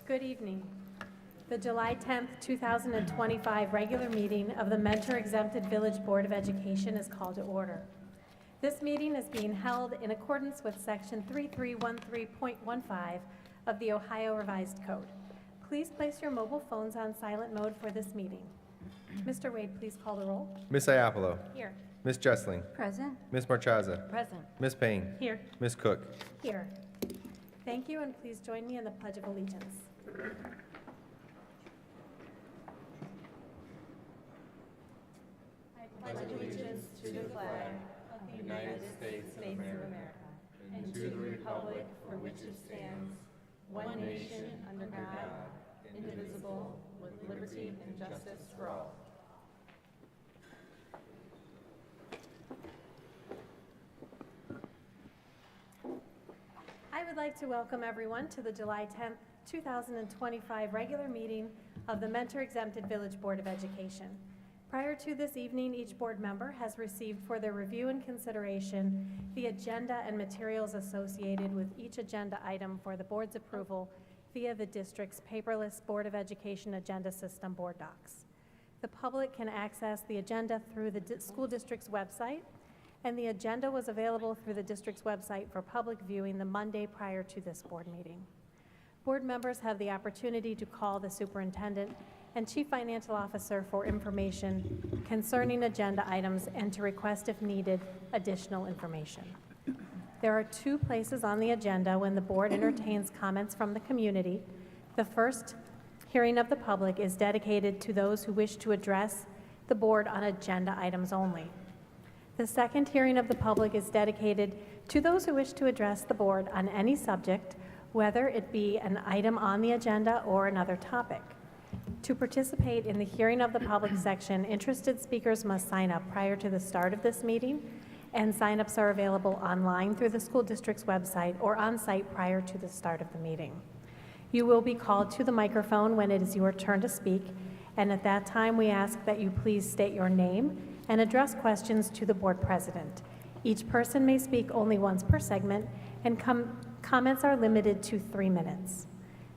Good evening. The July 10th, 2025 regular meeting of the Mentor Exempted Village Board of Education is called to order. This meeting is being held in accordance with Section 3313.15 of the Ohio Revised Code. Please place your mobile phones on silent mode for this meeting. Mr. Wade, please call the roll. Miss Iapolo. Here. Miss Jessling. Present. Miss Marchaza. Present. Miss Payne. Here. Miss Cook. Here. Thank you, and please join me in the Pledge of Allegiance. I pledge allegiance to the flag of the United States of America and to the republic for which it stands, one nation under God, indivisible, with liberty and justice for all. I would like to welcome everyone to the July 10th, 2025 regular meeting of the Mentor Exempted Village Board of Education. Prior to this evening, each board member has received for their review and consideration the agenda and materials associated with each agenda item for the board's approval via the district's paperless Board of Education agenda system, Board Docs. The public can access the agenda through the school district's website, and the agenda was available through the district's website for public viewing the Monday prior to this board meeting. Board members have the opportunity to call the superintendent and chief financial officer for information concerning agenda items and to request, if needed, additional information. There are two places on the agenda when the board entertains comments from the community. The first hearing of the public is dedicated to those who wish to address the board on agenda items only. The second hearing of the public is dedicated to those who wish to address the board on any subject, whether it be an item on the agenda or another topic. To participate in the hearing of the public section, interested speakers must sign up prior to the start of this meeting, and sign-ups are available online through the school district's website or on-site prior to the start of the meeting. You will be called to the microphone when it is your turn to speak, and at that time we ask that you please state your name and address questions to the board president. Each person may speak only once per segment, and comments are limited to 3 minutes.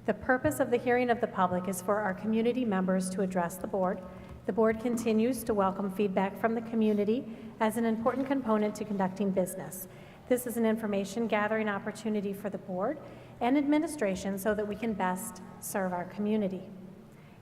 The purpose of the hearing of the public is for our community members to address the board. The board continues to welcome feedback from the community as an important component to conducting business. This is an information gathering opportunity for the board and administration so that we can best serve our community.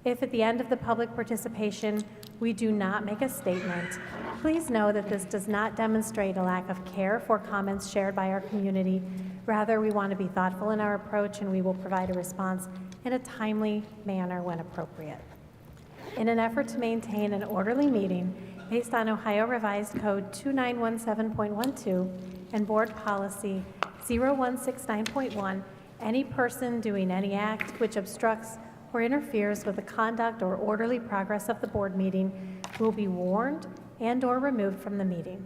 If at the end of the public participation we do not make a statement, please know that this does not demonstrate a lack of care for comments shared by our community. Rather, we want to be thoughtful in our approach, and we will provide a response in a timely manner when appropriate. In an effort to maintain an orderly meeting based on Ohio Revised Code 2917.12 and Board Policy 0169.1, any person doing any act which obstructs or interferes with the conduct or orderly progress of the board meeting will be warned and/or removed from the meeting.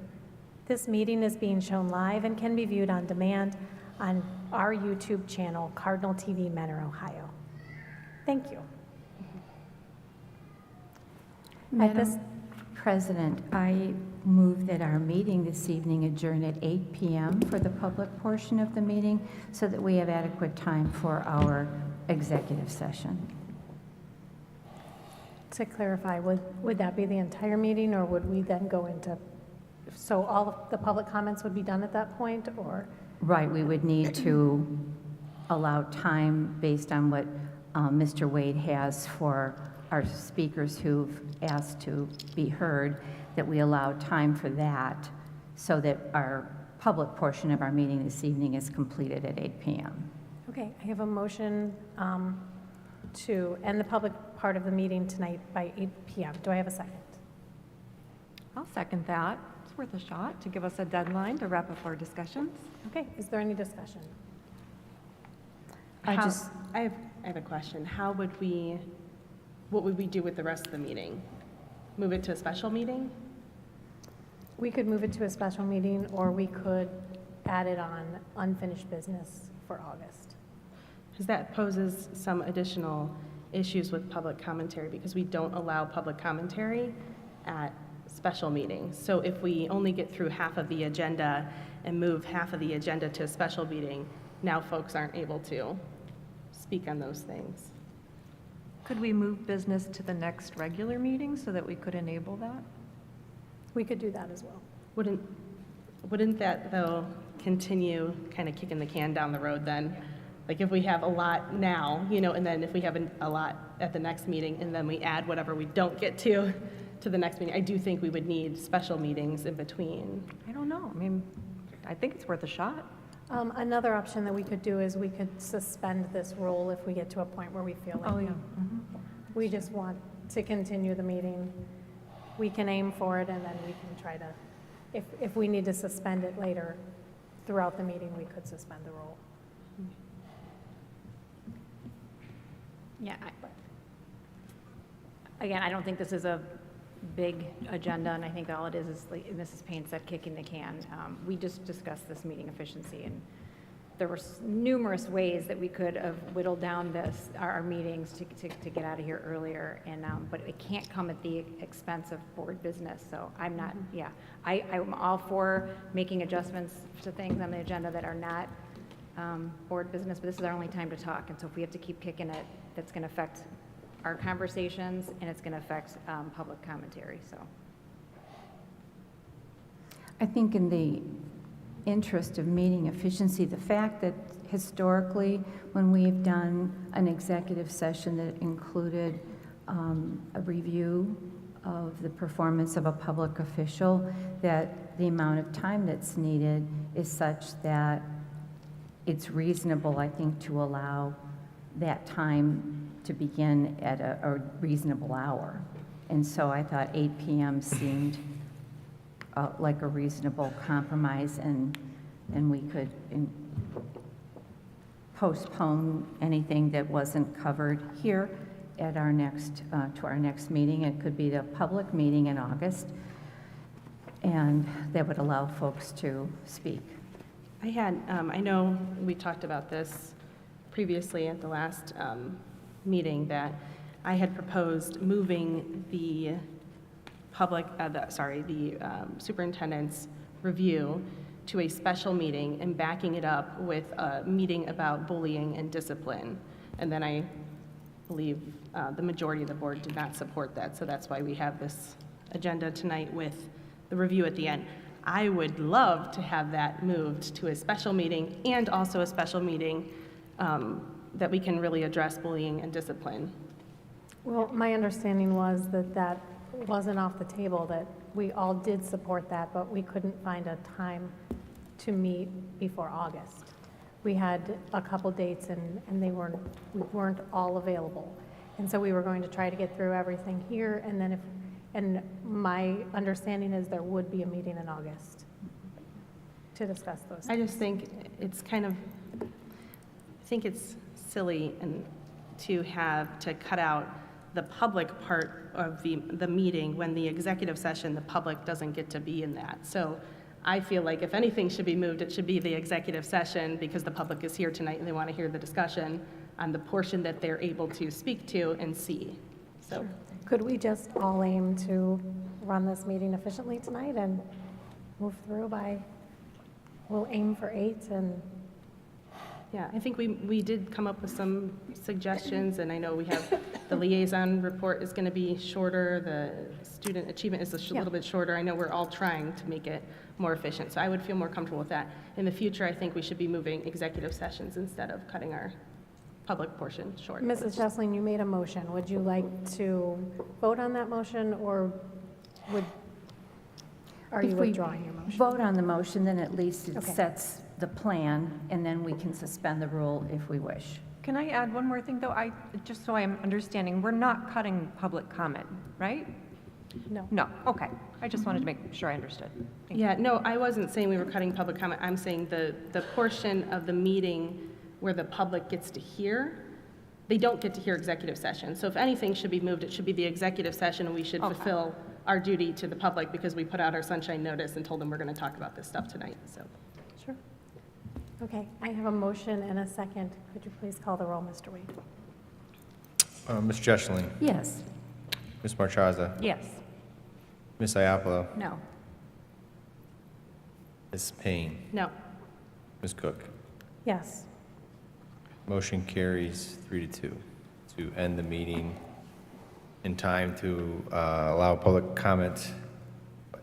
This meeting is being shown live and can be viewed on demand on our YouTube channel, Cardinal TV Mentor, Ohio. Thank you. Madam President, I move that our meeting this evening adjourn at 8 p.m. for the public portion of the meeting so that we have adequate time for our executive session. To clarify, would that be the entire meeting, or would we then go into, so all of the public comments would be done at that point, or? Right, we would need to allow time based on what Mr. Wade has for our speakers who've asked to be heard, that we allow time for that so that our public portion of our meeting this evening is completed at 8 p.m. Okay, I have a motion to end the public part of the meeting tonight by 8 p.m. Do I have a second? I'll second that. It's worth a shot to give us a deadline to wrap up our discussions. Okay, is there any discussion? I have a question. What would we do with the rest of the meeting? Move it to a special meeting? We could move it to a special meeting, or we could add it on unfinished business for August. Because that poses some additional issues with public commentary, because we don't allow public commentary at special meetings. So if we only get through half of the agenda and move half of the agenda to a special meeting, now folks aren't able to speak on those things. Could we move business to the next regular meeting so that we could enable that? We could do that as well. Wouldn't that, though, continue kind of kicking the can down the road then? Like if we have a lot now, and then if we have a lot at the next meeting, and then we add whatever we don't get to the next meeting, I do think we would need special meetings in between. I don't know. I mean, I think it's worth a shot. Another option that we could do is we could suspend this rule if we get to a point where we feel like we just want to continue the meeting. We can aim for it, and then we can try to, if we need to suspend it later throughout the meeting, we could suspend the rule. Yeah. Again, I don't think this is a big agenda, and I think all it is like Mrs. Payne said, kicking the can. We just discussed this meeting efficiency, and there were numerous ways that we could have whittled down our meetings to get out of here earlier, and but it can't come at the expense of board business. So I'm not, I'm all for making adjustments to things on the agenda that are not board business, but this is our only time to talk, and so if we have to keep kicking it, that's going to affect our conversations, and it's going to affect public commentary, so. I think in the interest of meeting efficiency, the fact that historically, when we've done an executive session that included a review of the performance of a public official, that the amount of time that's needed is such that it's reasonable, I think, to allow that time to begin at a reasonable hour. And so I thought 8 p.m. seemed like a reasonable compromise, and we could postpone anything that wasn't covered here at our next, to our next meeting. It could be the public meeting in August, and that would allow folks to speak. I know we talked about this previously at the last meeting, that I had proposed moving the superintendent's review to a special meeting and backing it up with a meeting about bullying and discipline. And then I believe the majority of the board did not support that, so that's why we have this agenda tonight with the review at the end. I would love to have that moved to a special meeting, and also a special meeting that we can really address bullying and discipline. Well, my understanding was that that wasn't off the table, that we all did support that, but we couldn't find a time to meet before August. We had a couple dates, and we weren't all available. And so we were going to try to get through everything here, and then and my understanding is there would be a meeting in August to discuss those. I just think it's I think it's silly to cut out the public part of the meeting when the executive session, the public doesn't get to be in that. So I feel like if anything should be moved, it should be the executive session, because the public is here tonight and they want to hear the discussion on the portion that they're able to speak to and see. So. Sure. Could we just all aim to run this meeting efficiently tonight and move through we'll aim for 8 and... Yeah, I think we did come up with some suggestions, and I know we have the liaison report is going to be shorter, the student achievement is a little bit shorter. I know we're all trying to make it more efficient, so I would feel more comfortable with that. In the future, I think we should be moving executive sessions instead of cutting our public portion short. Mrs. Jessling, you made a motion. Would you like to vote on that motion, or are you withdrawing your motion? Vote on the motion, then at least it Okay. sets the plan, and then we can suspend the rule if we wish. Can I add one more thing, though? Just so I'm understanding, we're not cutting public comment, right? No. No, okay. I just wanted to make sure I understood. Thank you. Yeah, no, I wasn't saying we were cutting public comment. I'm saying the portion of the meeting where the public gets to hear, they don't get to hear executive session. So if anything should be moved, it should be the executive session, and we should fulfill our duty to the public, because we put out our sunshine notice and told them we're going to talk about this stuff tonight, so. Sure. Okay, I have a motion and a second. Could you please call the roll, Mr. Wade? Ms. Jessling, Yes. Ms. Marchaza, Yes. Ms. Iapolo, No. Ms. Payne, No. Ms. Cook. Yes. Motion carries 3-2 to end the meeting in time to allow public comment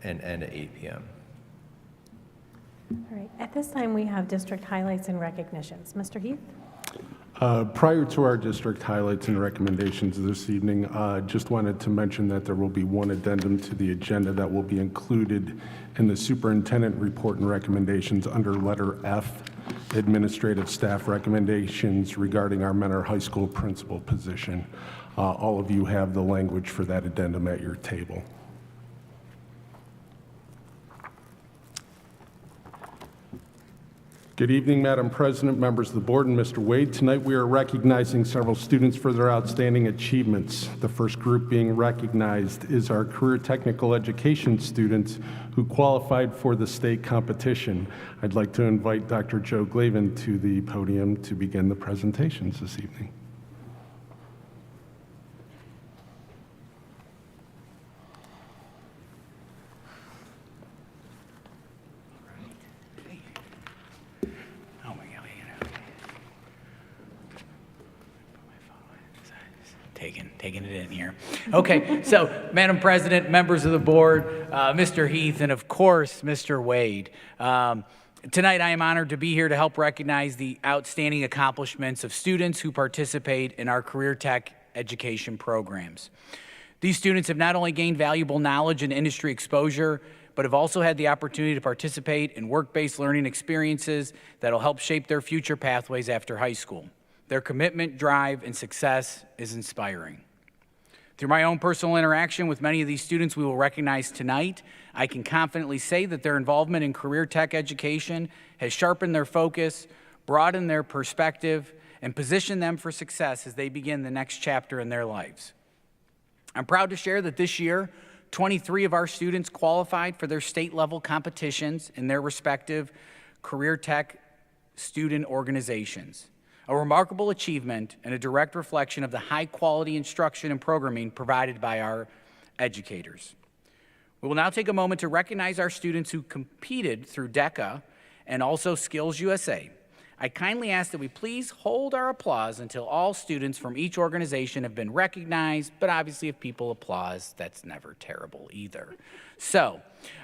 and end at 8 p.m. All right, at this time, we have district highlights and recognitions. Mr. Heath? Prior to our district highlights and recommendations this evening, just wanted to mention that there will be one addendum to the agenda that will be included in the superintendent report and recommendations under letter F, administrative staff recommendations regarding our Mentor High School principal position. All of you have the language for that addendum at your table. Good evening, Madam President, members of the board, and Mr. Wade. Tonight we are recognizing several students for their outstanding achievements. The first group being recognized is our career technical education students who qualified for the state competition. I'd like to invite Dr. Joe Glavin to the podium to begin the presentations this evening. Taking it in here. Okay, so Madam President, members of the board, Mr. Heath, and of course, Mr. Wade. Tonight, I am honored to be here to help recognize the outstanding accomplishments of students who participate in our career tech education programs. These students have not only gained valuable knowledge and industry exposure, but have also had the opportunity to participate in work-based learning experiences that will help shape their future pathways after high school. Their commitment, drive, and success is inspiring. Through my own personal interaction with many of these students we will recognize tonight, I can confidently say that their involvement in career tech education has sharpened their focus, broadened their perspective, and positioned them for success as they begin the next chapter in their lives. I'm proud to share that this year, 23 of our students qualified for their state-level competitions in their respective career tech student organizations. A remarkable achievement and a direct reflection of the high-quality instruction and programming provided by our educators. We will now take a moment to recognize our students who competed through DECA and also Skills USA. I kindly ask that we please hold our applause until all students from each organization have been recognized, but obviously if people applause, that's never terrible either. So,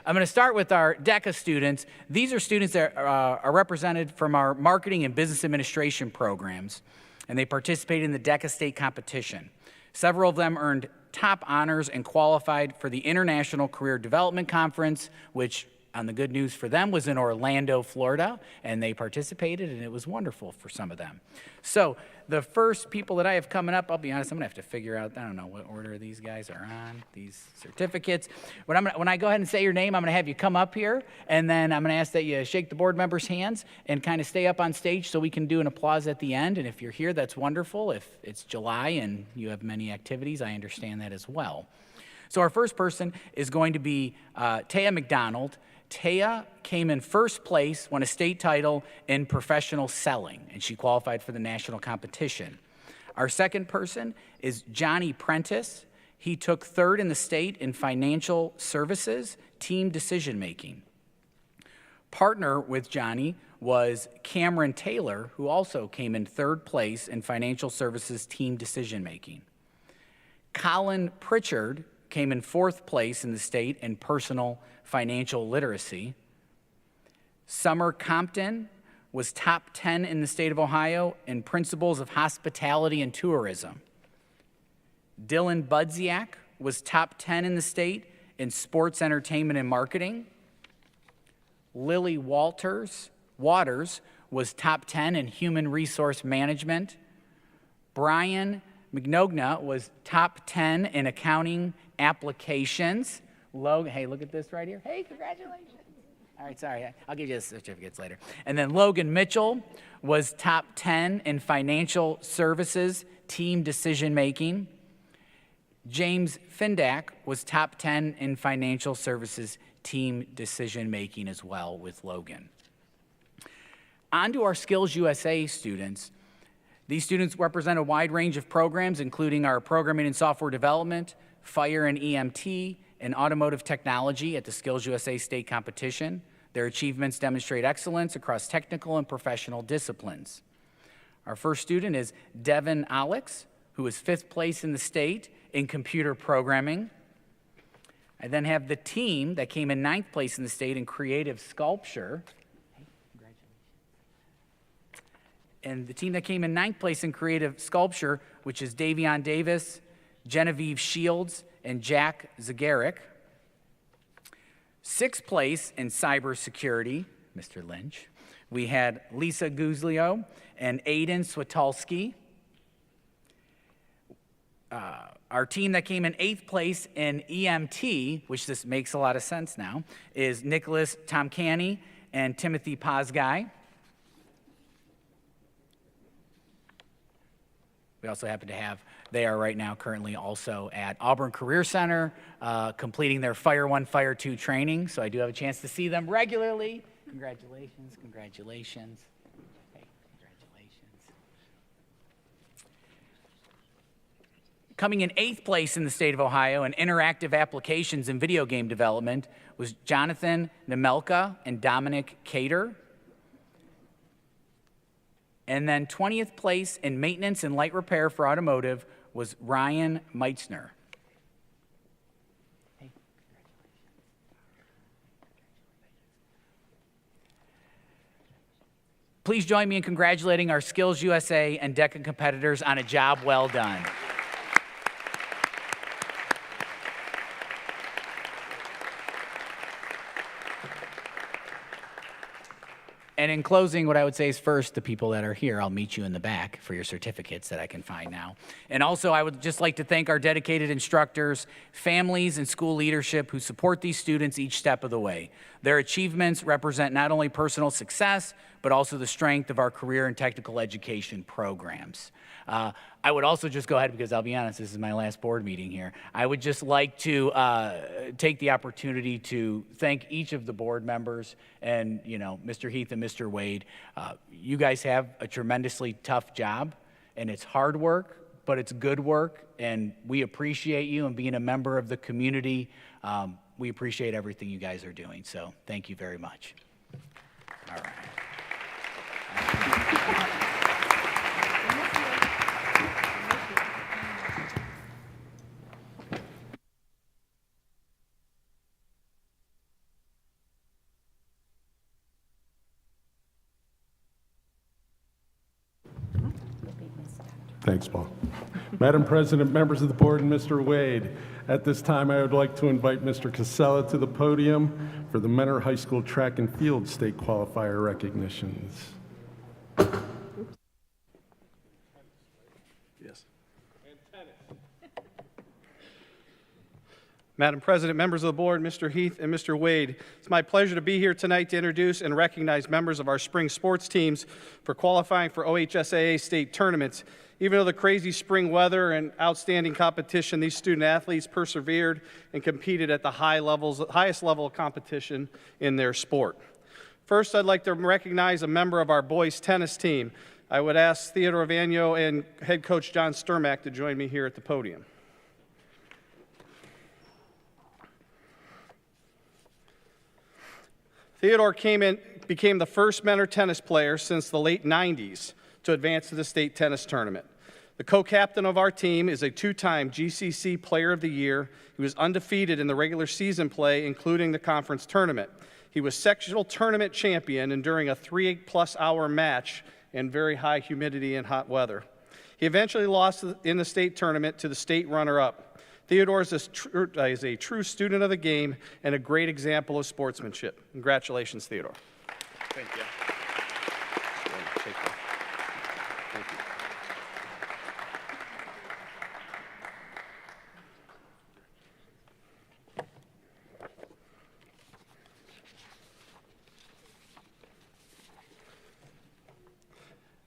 I'm going to start with our DECA students. These are students that are represented from our marketing and business administration programs, and they participated in the DECA state competition. Several of them earned top honors and qualified for the International Career Development Conference, which on the good news for them was in Orlando, Florida, and they participated, and it was wonderful for some of them. So the first people that I have coming up, I'll be honest, I'm gonna have to figure out, I don't know what order these guys are on, these certificates. When I go ahead and say your name, I'm gonna have you come up here, and then I'm gonna ask that you shake the board members' hands and kind of stay up on stage so we can do an applause at the end. And if you're here, that's wonderful. If it's July and you have many activities, I understand that as well. So our first person is going to be Taya McDonald. Taya came in first place, won a state title in professional selling, and she qualified for the national competition. Our second person is Johnny Prentice. He took third in the state in financial services, team decision-making. Partner with Johnny was Cameron Taylor, who also came in third place in financial services, team decision-making. Colin Pritchard came in fourth place in the state in personal financial literacy. Summer Compton was top 10 in the state of Ohio in principles of hospitality and tourism. Dylan Budziak was top 10 in the state in sports, entertainment, and marketing. Lily Waters was top 10 in human resource management. Brian McNogna was top 10 in accounting applications. Logan, hey, look at this right here. Hey, congratulations. All right, sorry, I'll give you the certificates later. And then Logan Mitchell was top 10 in financial services, team decision-making. James Findak was top 10 in financial services, team decision-making as well with Logan. On to our Skills USA students. These students represent a wide range of programs, including our programming and software development, fire and EMT, and automotive technology at the Skills USA state competition. Their achievements demonstrate excellence across technical and professional disciplines. Our first student is Devin Alex, who is 5th place in the state in computer programming. I then have the team that came in 9th place in the state in creative sculpture. And the team that came in 9th place in creative sculpture, which is Davion Davis, Genevieve Shields, and Jack Zagaric. 6th place in cybersecurity, Mr. Lynch. We had Lisa Guzlio and Aiden Swatulski. Our team that came in 8th place in EMT, which this makes a lot of sense now, is Nicholas Tomcani and Timothy Posguy. We also happen to have, they are right now currently also at Auburn Career Center, completing their Fire 1, Fire 2 training. So I do have a chance to see them regularly. Congratulations, congratulations. Hey, congratulations. Coming in 8th place in the state of Ohio in interactive applications and video game development was Jonathan Nemelka and Dominic Cater. And then 20th place in maintenance and light repair for automotive was Ryan Meitzner. Hey, please join me in congratulating our Skills USA and DECA competitors on a job well done. And in closing, what I would say is first, the people that are here, I'll meet you in the back for your certificates that I can find now. And also, I would just like to thank our dedicated instructors, families, and school leadership who support these students each step of the way. Their achievements represent not only personal success, but also the strength of our career and technical education programs. I would also just go ahead, because I'll be honest, this is my last board meeting here. I would just like to take the opportunity to thank each of the board members and, you know, Mr. Heath and Mr. Wade. You guys have a tremendously tough job, and it's hard work, but it's good work, and we appreciate you, and being a member of the community, we appreciate everything you guys are doing. So thank you very much. All right. Thanks, Paul. Madam President, members of the board, and Mr. Wade, at this time I would like to invite Mr. Casella to the podium for the Mentor High School Track and Field State Qualifier recognitions. Yes. Madam President, members of the board, Mr. Heath and Mr. Wade, it's my pleasure to be here tonight to introduce and recognize members of our spring sports teams for qualifying for OHSAA state tournaments. Even though the crazy spring weather and outstanding competition, these student athletes persevered and competed at the highest level of competition in their sport. First, I'd like to recognize a member of our boys tennis team. I would ask Theodore Vagno and head coach John Sturmack to join me here at the podium. Theodore became the first mentor tennis player since the late 90s to advance to the state tennis tournament. The co-captain of our team is a two-time GCC Player of the Year. He was undefeated in the regular season play, including the conference tournament. He was sectional tournament champion and during a 3+ hour match in very high humidity and hot weather. He eventually lost in the state tournament to the state runner-up. Theodore is a true student of the game and a great example of sportsmanship. Congratulations, Theodore. Thank you. Thank you.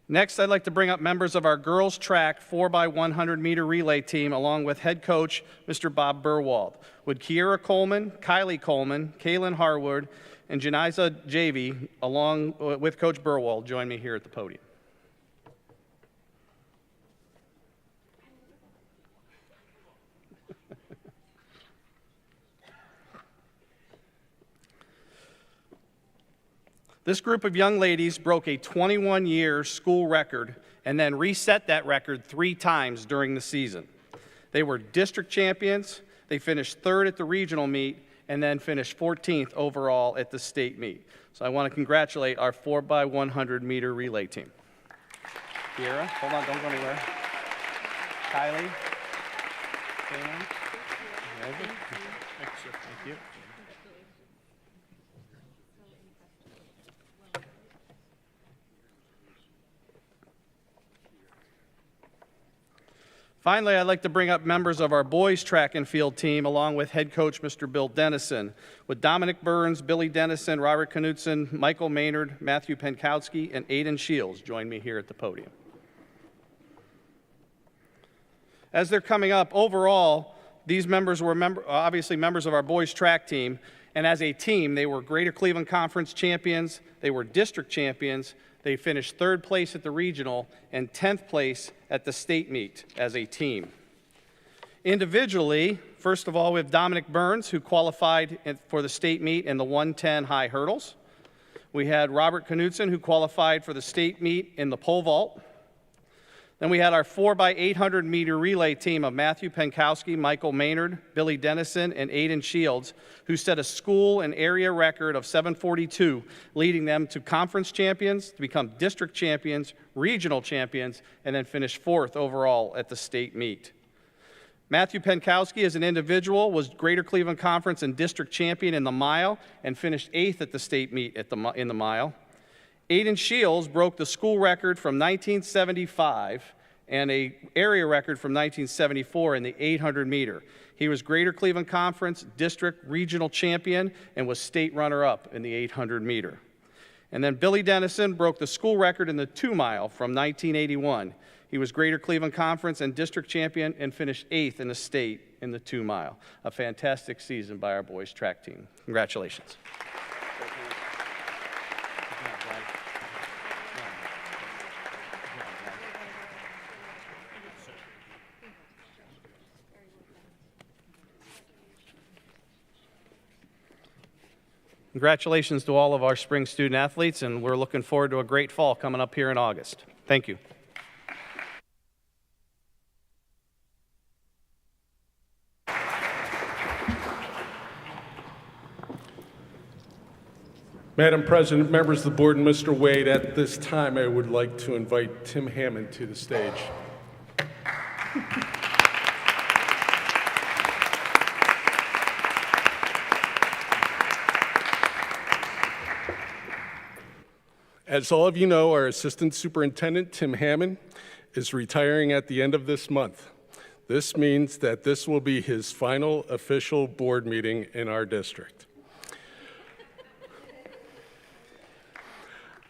Next, I'd like to bring up members of our girls track 4x100 meter relay team along with head coach, Mr. Bob Burwald. Would Kiera Coleman, Kylie Coleman, Kaylin Harwood, and Janiza Javy, along with Coach Burwald, join me here at the podium. This group of young ladies broke a 21-year school record and then reset that record 3 times during the season. They were district champions, they finished 3rd at the regional meet, and then finished 14th overall at the state meet. So I want to congratulate our 4x100 meter relay team. Kiera, hold on, don't go anywhere. Kylie, Sam, Megan. Thank you. Finally, I'd like to bring up members of our boys track and field team, along with head coach Mr. Bill Dennison, with Dominic Burns, Billy Dennison, Robert Knutson, Michael Maynard, Matthew Penkowski, and Aiden Shields join me here at the podium. As they're coming up, overall, these members were obviously members of our boys track team, and as a team, they were Greater Cleveland Conference champions, they were district champions, they finished 3rd place at the regional and 10th place at the state meet as a team. Individually, first of all, we have Dominic Burns, who qualified for the state meet in the 110 high hurdles. We had Robert Knutson, who qualified for the state meet in the pole vault. Then we had our 4x800 meter relay team of Matthew Penkowski, Michael Maynard, Billy Dennison, and Aiden Shields, who set a school and area record of 742, leading them to conference champions, to become district champions, regional champions, and then finish 4th overall at the state meet. Matthew Penkowski, as an individual, was Greater Cleveland Conference and district champion in the mile and finished 8th at the state meet in the mile. Aiden Shields broke the school record from 1975 and an area record from 1974 in the 800 meter. He was Greater Cleveland Conference district regional champion and was state runner-up in the 800 meter. And then Billy Dennison broke the school record in the 2 mile from 1981. He was Greater Cleveland Conference and district champion and finished 8th in the state in the 2 mile. A fantastic season by our boys track team. Congratulations. Congratulations to all of our spring student athletes, and we're looking forward to a great fall coming up here in August. Thank you. Madam President, members of the board, and Mr. Wade, at this time I would like to invite Tim Hammond to the stage. As all of you know, our Assistant Superintendent, Tim Hammond, is retiring at the end of this month. This means that this will be his final official board meeting in our district.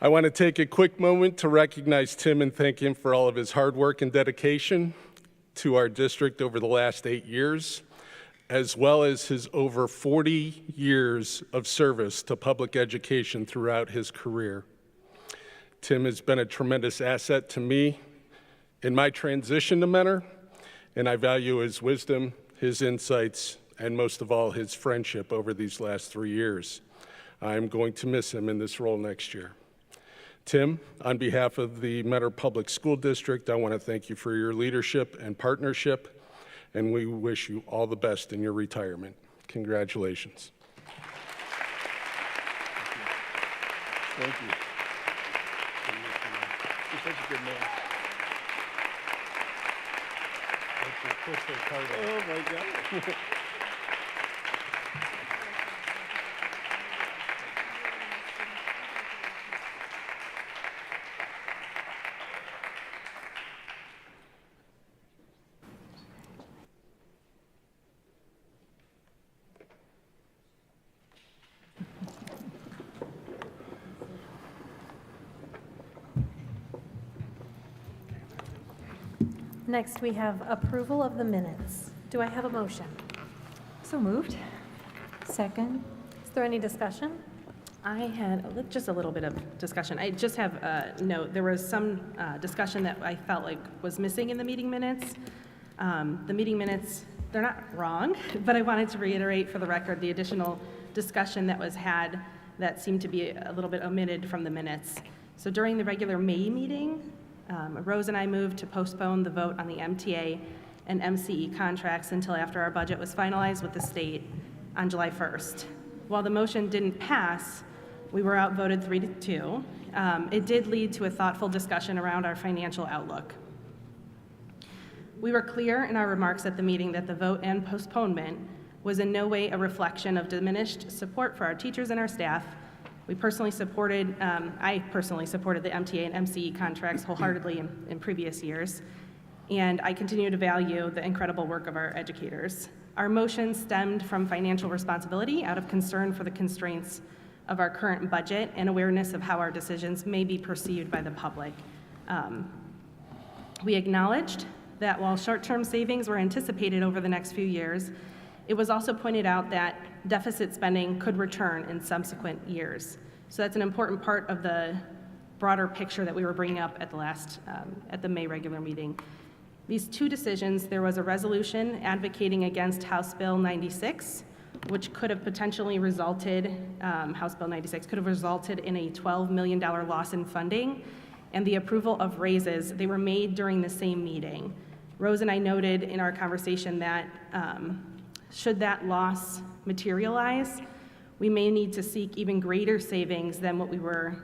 I want to take a quick moment to recognize Tim and thank him for all of his hard work and dedication to our district over the last 8 years, as well as his over 40 years of service to public education throughout his career. Tim has been a tremendous asset to me in my transition to mentor, and I value his wisdom, his insights, and most of all, his friendship over these last 3 years. I'm going to miss him in this role next year. Tim, on behalf of the Mentor Public School District, I want to thank you for your leadership and partnership, and we wish you all the best in your retirement. Congratulations. Thank you. You're such a good man. Oh my God. Next, we have approval of the minutes. Do I have a motion? So moved. Second? Is there any discussion? I had just a little bit of discussion. I just have a note. There was some discussion that I felt like was missing in the meeting minutes. The meeting minutes, they're not wrong, but I wanted to reiterate for the record the additional discussion that was had that seemed to be a little bit omitted from the minutes. So during the regular May meeting, Rose and I moved to postpone the vote on the MTA and MCE contracts until after our budget was finalized with the state on July 1st. While the motion didn't pass, we were outvoted 3-2. It did lead to a thoughtful discussion around our financial outlook. We were clear in our remarks at the meeting that the vote and postponement was in no way a reflection of diminished support for our teachers and our staff. I personally supported the MTA and MCE contracts wholeheartedly in previous years, and I continue to value the incredible work of our educators. Our motion stemmed from financial responsibility out of concern for the constraints of our current budget and awareness of how our decisions may be perceived by the public. We acknowledged that while short-term savings were anticipated over the next few years, it was also pointed out that deficit spending could return in subsequent years. So that's an important part of the broader picture that we were bringing up at the May regular meeting. These two decisions, there was a resolution advocating against House Bill 96, which could have potentially resulted, House Bill 96 could have resulted in a $12 million loss in funding, and the approval of raises, they were made during the same meeting. Rose and I noted in our conversation that should that loss materialize, we may need to seek even greater savings than what we were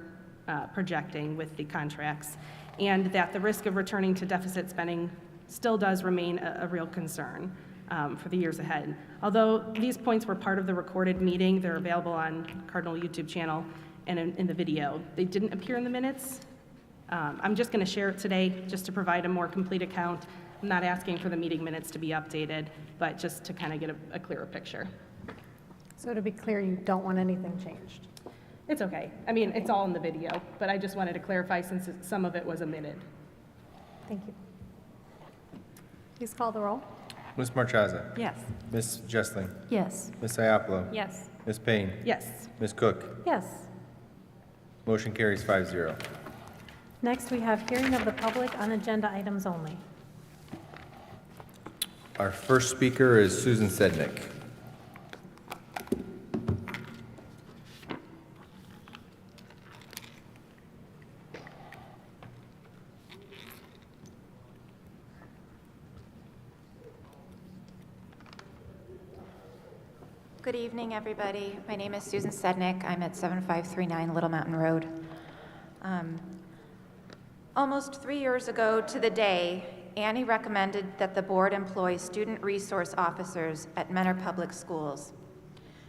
projecting with the contracts, and that the risk of returning to deficit spending still does remain a real concern for the years ahead. Although these points were part of the recorded meeting, they're available on Cardinal YouTube channel and in the video. They didn't appear in the minutes. I'm just going to share it today just to provide a more complete account. I'm not asking for the meeting minutes to be updated, but just to kind of get a clearer picture. So to be clear, you don't want anything changed? It's okay. I mean, it's all in the video, but I just wanted to clarify since some of it was omitted. Thank you. Please call the roll. Ms. Marchaza? Yes. Ms. Jessling? Yes. Ms. Iapolo? Yes. Ms. Payne? Yes. Ms. Cook? Yes. Motion carries 5-0. Next, we have hearing of the public on agenda items only. Our first speaker is Susan Sednick. Good evening, everybody. My name is Susan Sednick. I'm at 7539 Little Mountain Road. Almost 3 years ago to the day, Annie recommended that the board employ student resource officers at Mentor Public Schools.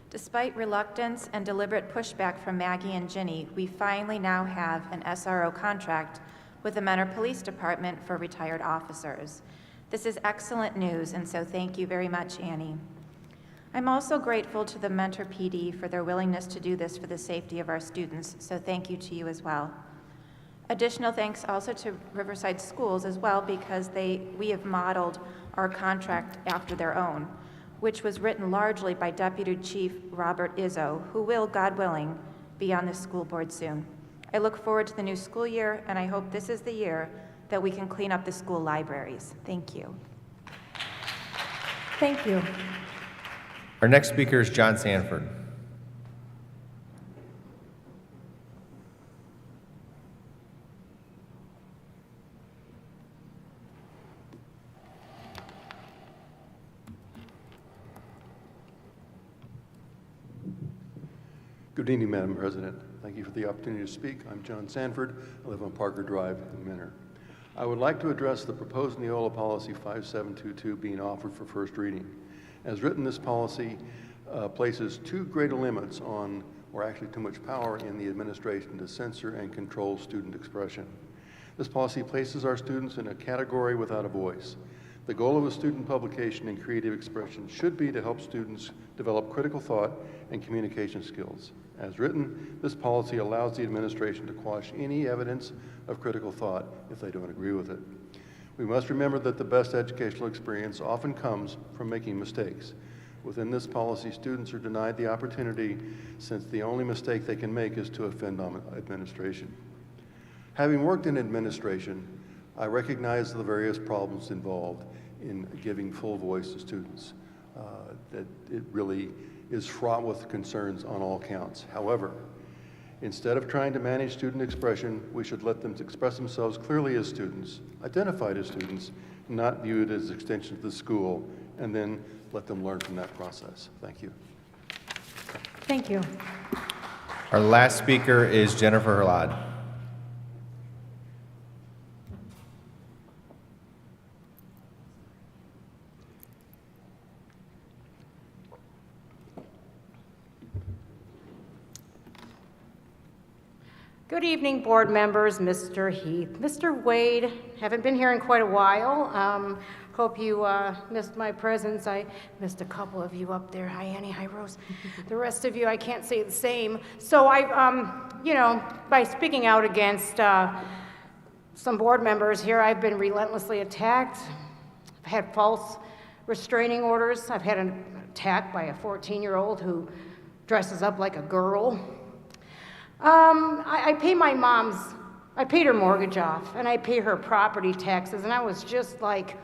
Despite reluctance and deliberate pushback from Maggie and Ginny, we finally now have an SRO contract with the Mentor Police Department for retired officers. This is excellent news, and so thank you very much, Annie. I'm also grateful to the Mentor PD for their willingness to do this for the safety of our students, so thank you to you as well. Additional thanks also to Riverside Schools as well, because we have modeled our contract after their own, which was written largely by Deputy Chief Robert Izzo, who will, God willing, be on the school board soon. I look forward to the new school year, and I hope this is the year that we can clean up the school libraries. Thank you. Thank you. Our next speaker is John Sanford. Good evening, Madam President. Thank you for the opportunity to speak. I'm John Sanford. I live on Parker Drive in Mentor. I would like to address the proposed Neola Policy 5722 being offered for first reading. As written, this policy places too great a limits on, or actually too much power in the administration to censor and control student expression. This policy places our students in a category without a voice. The goal of a student publication and creative expression should be to help students develop critical thought and communication skills. As written, this policy allows the administration to quash any evidence of critical thought if they don't agree with it. We must remember that the best educational experience often comes from making mistakes. Within this policy, students are denied the opportunity, since the only mistake they can make is to offend on administration. Having worked in administration, I recognize the various problems involved in giving full voice to students. That it really is fraught with concerns on all counts. However, Instead of trying to manage student expression, we should let them express themselves clearly as students, identified as students, not viewed as extensions of the school, and then let them learn from that process. Thank you. Thank you. Our last speaker is Jennifer Hurlad. Good evening, board members, Mr. Heath. Mr. Wade, haven't been here in quite a while. Hope you missed my presence. I missed a couple of you up there. Hi, Annie. Hi, Rose. The rest of you, I can't say the same. So by speaking out against some board members here, I've been relentlessly attacked. I've had false restraining orders. I've had an attack by a 14-year-old who dresses up like a girl. I paid her mortgage off, and I pay her property taxes, and I was just like,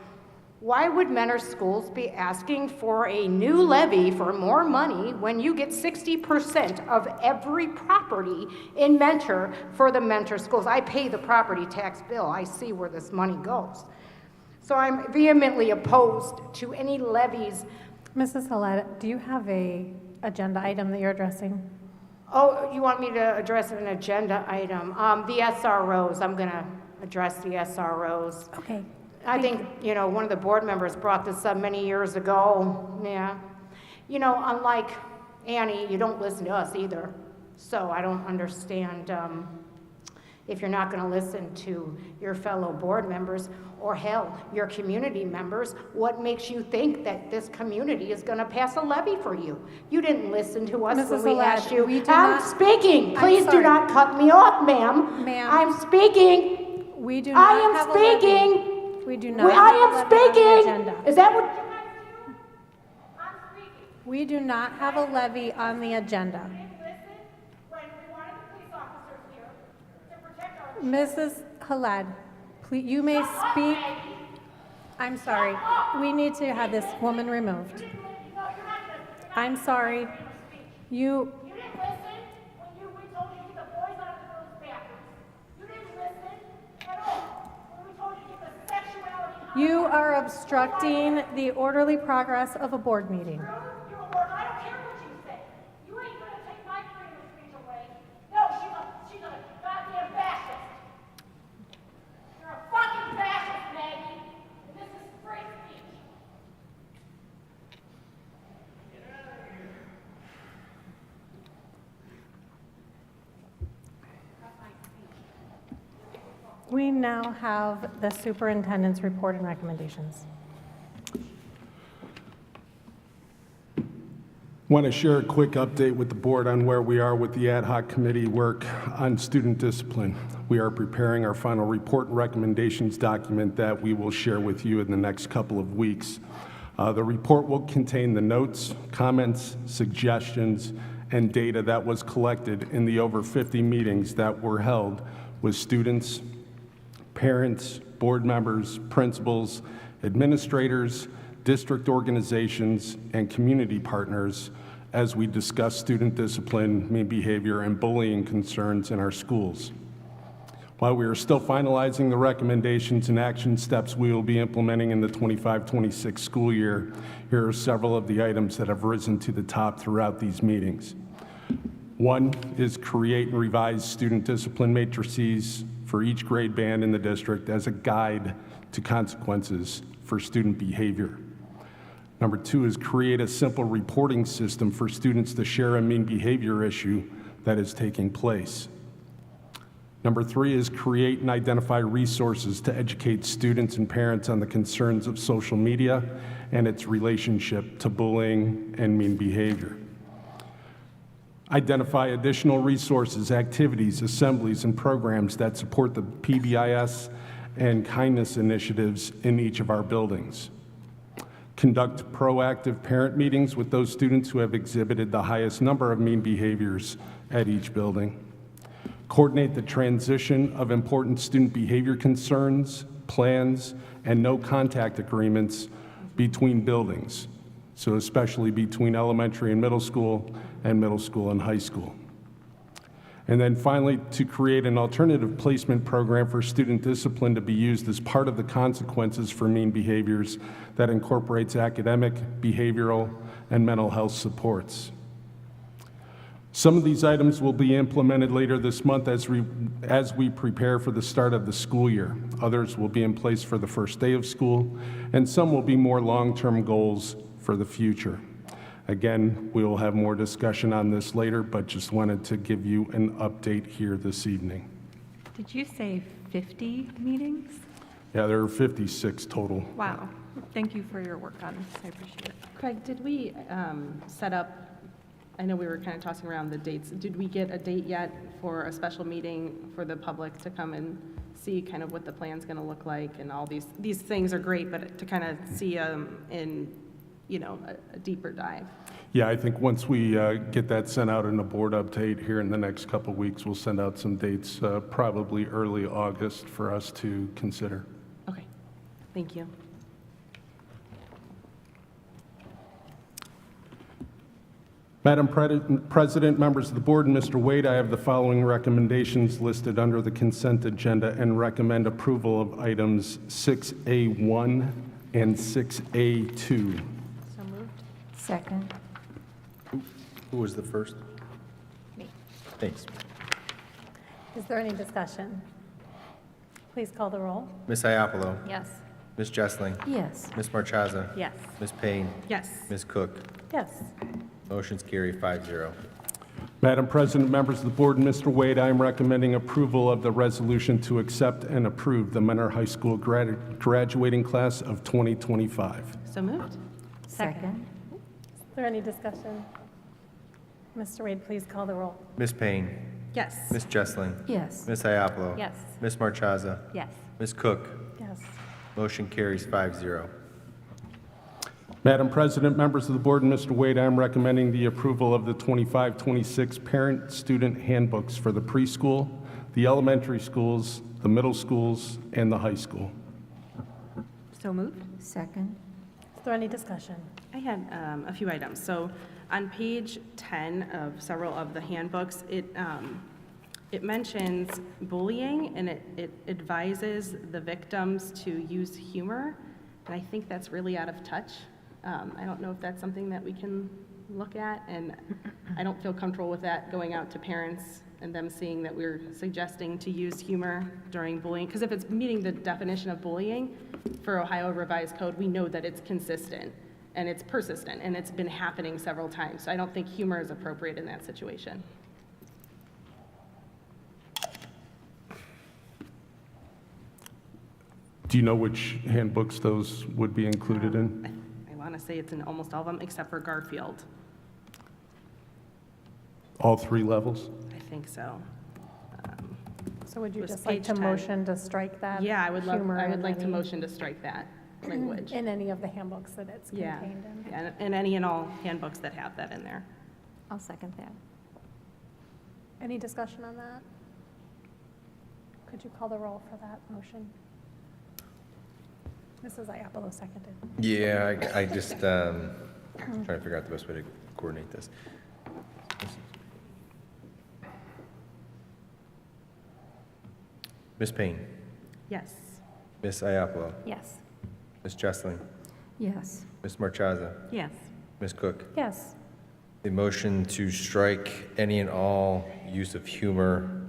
why would Mentor schools be asking for a new levy for more money when you get 60% of every property in Mentor for the Mentor schools? I pay the property tax bill. I see where this money goes. So I'm vehemently opposed to any levies. Mrs. Haled, do you have a agenda item that you're addressing? Oh, you want me to address an agenda item? The SROs, I'm gonna address the SROs. Okay. I think, one of the board members brought this up many years ago, yeah. Unlike Annie, you don't listen to us either. So I don't understand if you're not gonna listen to your fellow board members, or hell, your community members, what makes you think that this community is gonna pass a levy for you? You didn't listen to us Mrs. when we Haled, asked you. we do I'm not- speaking. Please do sorry. not cut me off, ma'am. Ma'am. I'm speaking. We do I not am have a levy. speaking. We do not I have a am levy on the speaking. agenda. Is that what? We do not have a levy on the agenda. Mrs. Haled, please, you may speak. I'm sorry. We need to have this woman removed. I'm sorry. You You didn't listen when we told you to keep the boys out of the girls' bathrooms. You didn't listen at all when we told you to keep the sexuality. You are obstructing the orderly progress of a board meeting. You're a word. I don't care what you say. You ain't gonna take my freedom of speech away. No, she's a goddamn fascist. You're a fucking fascist, Maggie. And this is free speech. We now have the superintendent's report and recommendations. Want to share a quick update with the board on where we are with the ad hoc committee work on student discipline. We are preparing our final report and recommendations document that we will share with you in the next couple of weeks. The report will contain the notes, comments, suggestions, and data that was collected in the over 50 meetings that were held with students, parents, board members, principals, administrators, district organizations, and community partners as we discuss student discipline, mean behavior, and bullying concerns in our schools. While we are still finalizing the recommendations and action steps we will be implementing in the 25-26 school year, here are several of the items that have risen to the top throughout these meetings. One is create and revise student discipline matrices for each grade band in the district as a guide to consequences for student behavior. Number two is create a simple reporting system for students to share a mean behavior issue that is taking place. Number three is create and identify resources to educate students and parents on the concerns of social media and its relationship to bullying and mean behavior. Identify additional resources, activities, assemblies, and programs that support the PBIS and kindness initiatives in each of our buildings. Conduct proactive parent meetings with those students who have exhibited the highest number of mean behaviors at each building. Coordinate the transition of important student behavior concerns, plans, and no contact agreements between buildings, so especially between elementary and middle school and high school. And then finally, to create an alternative placement program for student discipline to be used as part of the consequences for mean behaviors that incorporates academic, behavioral, and mental health supports. Some of these items will be implemented later this month as we prepare for the start of the school year. Others will be in place for the first day of school, and some will be more long-term goals for the future. Again, we will have more discussion on this later, but just wanted to give you an update here this evening. Did you say 50 meetings? Yeah, there are 56 total. Wow. Thank you for your work on this. I appreciate it. Craig, did we set up, I know we were kind of tossing around the dates. Did we get a date yet for a special meeting for the public to come and see kind of what the plan's going to look like? And all these things are great, but to kind of see in, a deeper dive. Yeah, I think once we get that sent out in a board update here in the next couple of weeks, we'll send out some dates, probably early August, for us to consider. Okay, thank you. Madam President, members of the board, and Mr. Wade, I have the following recommendations listed under the consent agenda and recommend approval of items 6A1 and 6A2. So moved. Second. Who was the first? Me. Thanks. Is there any discussion? Please call the roll. Ms. Iapolo. Yes. Ms. Jessling. Yes. Ms. Marchaza. Yes. Ms. Payne. Yes. Ms. Cook. Yes. Motion's carried 5-0. Madam President, members of the board, and Mr. Wade, I am recommending approval of the resolution to accept and approve the Mentor High School graduating class of 2025. So moved. Second. Is there any discussion? Mr. Wade, please call the roll. Ms. Payne. Yes. Ms. Jessling. Yes. Ms. Iapolo. Yes. Ms. Marchaza. Yes. Ms. Cook. Yes. Motion carries 5-0. Madam President, members of the board, and Mr. Wade, I am recommending the approval of the 25-26 parent-student handbooks for the preschool, the elementary schools, the middle schools, and the high school. So moved? Second. Is there any discussion? I had a few items. So on page 10 of several of the handbooks, it mentions bullying, and it advises the victims to use humor, and I think that's really out of touch. I don't know if that's something that we can look at, and I don't feel comfortable with that going out to parents and them seeing that we're suggesting to use humor during bullying, because if it's meeting the definition of bullying for Ohio Revised Code, we know that it's consistent and it's persistent and it's been happening several times. So I don't think humor is appropriate in that situation. Do you know which handbooks those would be included in? I want to say it's in almost all of them except for Garfield. All three levels? I think so. So would you Was just like page to 10. motion to strike that? Yeah, I would humor like in to any- motion to strike that language. In any of the handbooks that it's Yeah, contained in? and any and all handbooks that have that in there. I'll second that. Any discussion on that? Could you call the roll for that motion? Mrs. Iapolo seconded. Yeah, I just trying to figure out the best way to coordinate this. Ms. Payne. Yes. Ms. Iapolo. Yes. Ms. Jessling. Yes. Ms. Marchaza. Yes. Ms. Cook. Yes. The motion to strike any and all use of humor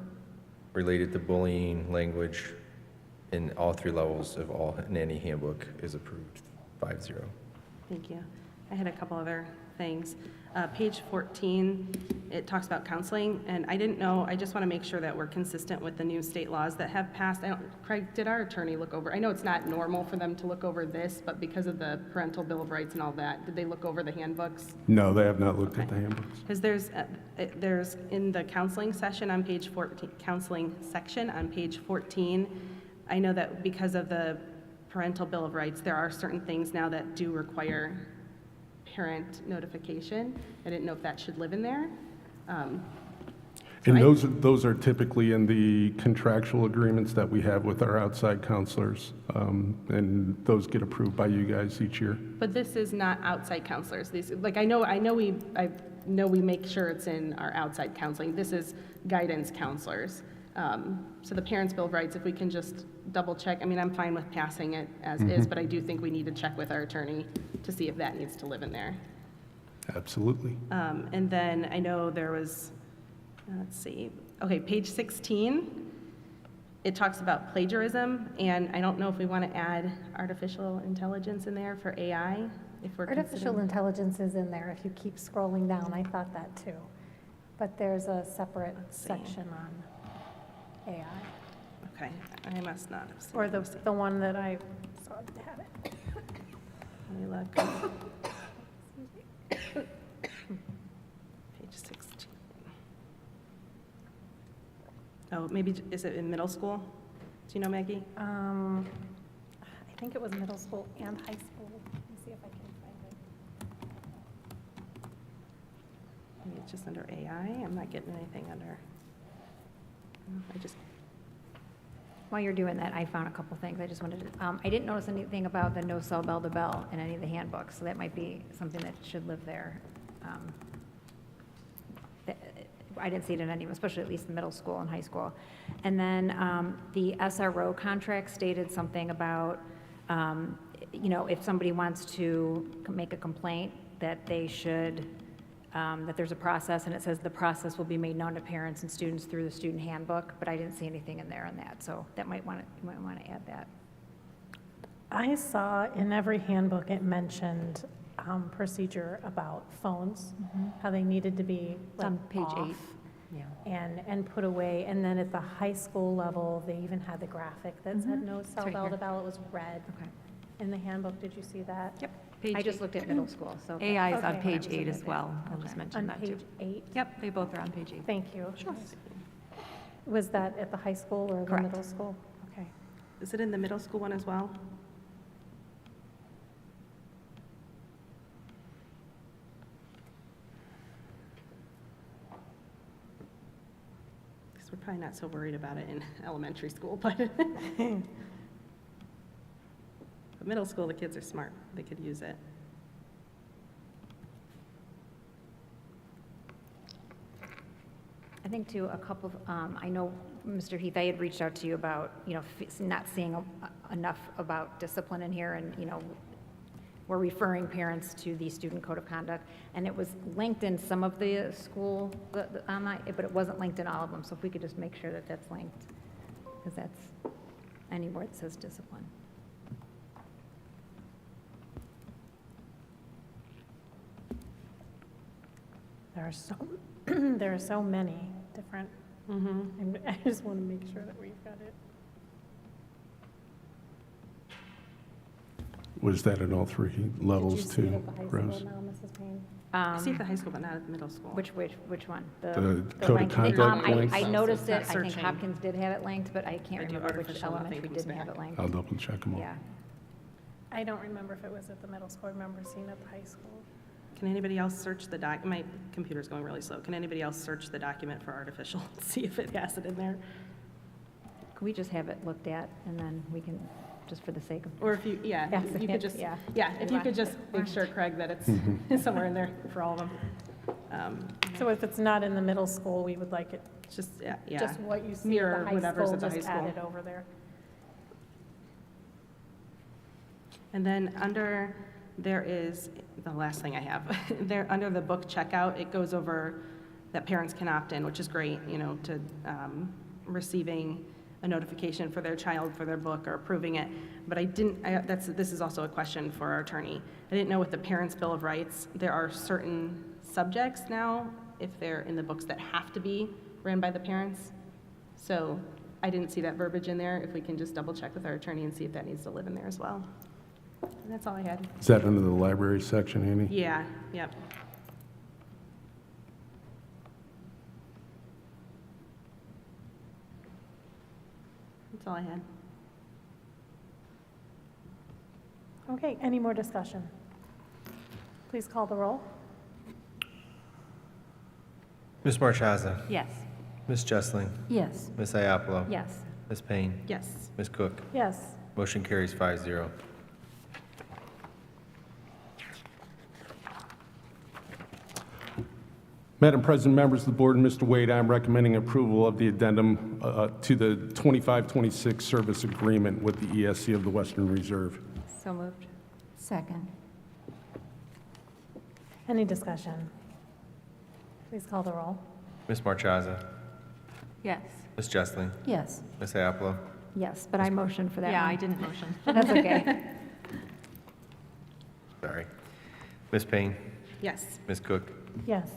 related to bullying language in all three levels of all, in any handbook is approved, 5-0. Thank you. I had a couple other things. Page 14, it talks about counseling, and I didn't know, I just want to make sure that we're consistent with the new state laws that have passed. Craig, did our attorney look over? I know it's not normal for them to look over this, but because of the parental bill of rights and all that, did they look over the handbooks? No, they have not looked at the handbooks. Because there's in the counseling session on page 14, counseling section on page 14, I know that because of the parental bill of rights, there are certain things now that do require parent notification. I didn't know if that should live in there. And those are typically in the contractual agreements that we have with our outside counselors, and those get approved by you guys each year. But this is not outside counselors. These, like, I know know we make sure it's in our outside counseling. This is guidance counselors. So the Parents' Bill of Rights, if we can just double check, I mean, I'm fine with passing it as is, but I do think we need to check with our attorney to see if that needs to live in there. Absolutely. And then I know there was, let's see, okay, page 16, it talks about plagiarism, and I don't know if we want to add artificial intelligence in there for AI, if we're Artificial considering. intelligence is in there if you keep scrolling down. I thought that too. But there's a separate see. section on AI. Okay, I must not have seen Or it. the one that I saw had it. Let me look. Page 16. Oh, maybe, is it in middle school? Do you know, Maggie? I think it was middle school and high school. Let me see if I can find it. Maybe it's just under AI? I'm not getting anything under. I just, While you're doing that, I found a couple things. I just wanted to, I didn't notice anything about the no cell bell to bell in any of the handbooks, so that might be something that should live there. I didn't see it in any, especially at least in middle school and high school. And then the SRO contract stated something about, if somebody wants to make a complaint, that they should, that there's a process, and it says the process will be made known to parents and students through the student handbook, but I didn't see anything in there on that, so that you might want to add that. I saw in every handbook it mentioned procedure about phones, how they needed to be It's on like, page off 8. Yeah. and put away. And then at the high school level, they even had the graphic that said no cell right bell here. to bell. It was red Okay. in the handbook. Did you see that? Yep. Page I just 8. looked at middle school, so. AI is on Okay. page 8 as well. I'll just mention On that too. page 8? Yep, they both are on page 8. Thank you. Was that at the high school or the Correct. middle school? Okay. is it in the middle school one as well? Because we're probably not so worried about it in elementary school, but but middle school, the kids are smart. They could use it. I think too, a couple of, I know, Mr. Heath, I had reached out to you about, not seeing enough about discipline in here, and, we're referring parents to the student code of conduct, and it was linked in some of the school, online, but it wasn't linked in all of them, so if we could just make sure that that's linked, because that's anywhere that says discipline. There are so, there are so many different, and I just want to make sure that we've got it. Was that in all three levels Did you see it too, at the high Rose? school now, Mrs. Payne? I see it at the high school, but not at the middle school. Which one? The code of link- conduct I links? noticed Not it, I think searching. Hopkins did have it linked, but I can't I do remember which artificial, nothing elementary comes didn't have back. it linked. I'll double check them all. Yeah. I don't remember if it was at the middle school. I remember seeing it at the high school. Can anybody else search the my computer's going really slow. Can anybody else search the document for artificial, see if it has it in there? Can we just have it looked at, and then we can, just for the sake of, Or if you, yeah, Yes, you could just, yeah. if you could just make sure, Craig, that it's somewhere in there for all of them. So if it's not in the middle school, we would like it, Just, yeah. just what you see Mirror at the high whatever's school, at the high just school. add it over there. And then under, there is, the last thing I have, there, under the book checkout, it goes over that parents can opt in, which is great, to receiving a notification for their child for their book or approving it. But this is also a question for our attorney. I didn't know with the Parents' Bill of Rights, there are certain subjects now, if they're in the books, that have to be ran by the parents. So I didn't see that verbiage in there. If we can just double check with our attorney and see if that needs to live in there as well. And that's all I had. Is that under the library section, Amy? Yeah, yep. That's all I had. Okay, any more discussion? Please call the roll. Ms. Marchaza? Yes. Ms. Jessling? Yes. Ms. Iapolo? yes. Ms. Payne? Yes. Ms. Cook? Yes. Motion carries 5-0. Madam President, members of the board, and Mr. Wade, I am recommending approval of the addendum to the 25-26 service agreement with the ESC of the Western Reserve. So moved. Second. Any discussion? Please call the roll. Ms. Marchaza, Yes. Ms. Jessling, Yes. Ms. Iapolo, Yes, but I motioned for that Yeah, one. I didn't motion. That's okay. sorry. Ms. Payne, Yes. Ms. Cook, Yes.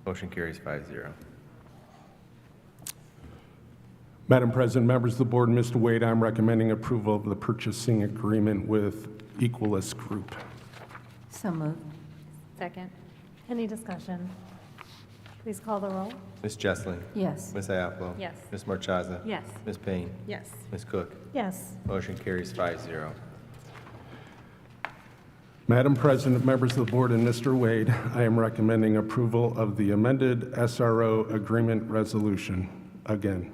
motion carries 5-0. Madam President, members of the board, and Mr. Wade, I'm recommending approval of the purchasing agreement with Equalis Group. So moved. Second. Any discussion? Please call the roll. Ms. Jessling, Yes. Ms. Iapolo, Yes. Ms. Marchaza, Yes. Ms. Payne, Yes. Ms. Cook, Yes. motion carries 5-0. Madam President, members of the board, and Mr. Wade, I am recommending approval of the amended SRO agreement resolution again.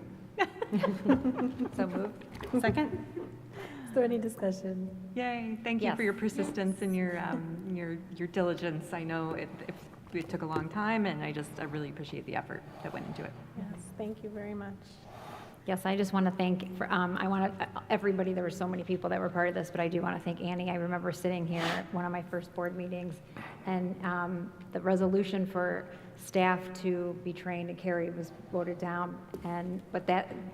So moved. Second? Is there any discussion? Yay, thank you Yes. for your persistence and your diligence. I know it took a long time, and I really appreciate the effort that went into it. Yes, thank you very much. Yes, I just want to thank, everybody, there were so many people that were part of this, but I do want to thank Annie. I remember sitting here at one of my first board meetings, and the resolution for staff to be trained and carry was voted down, but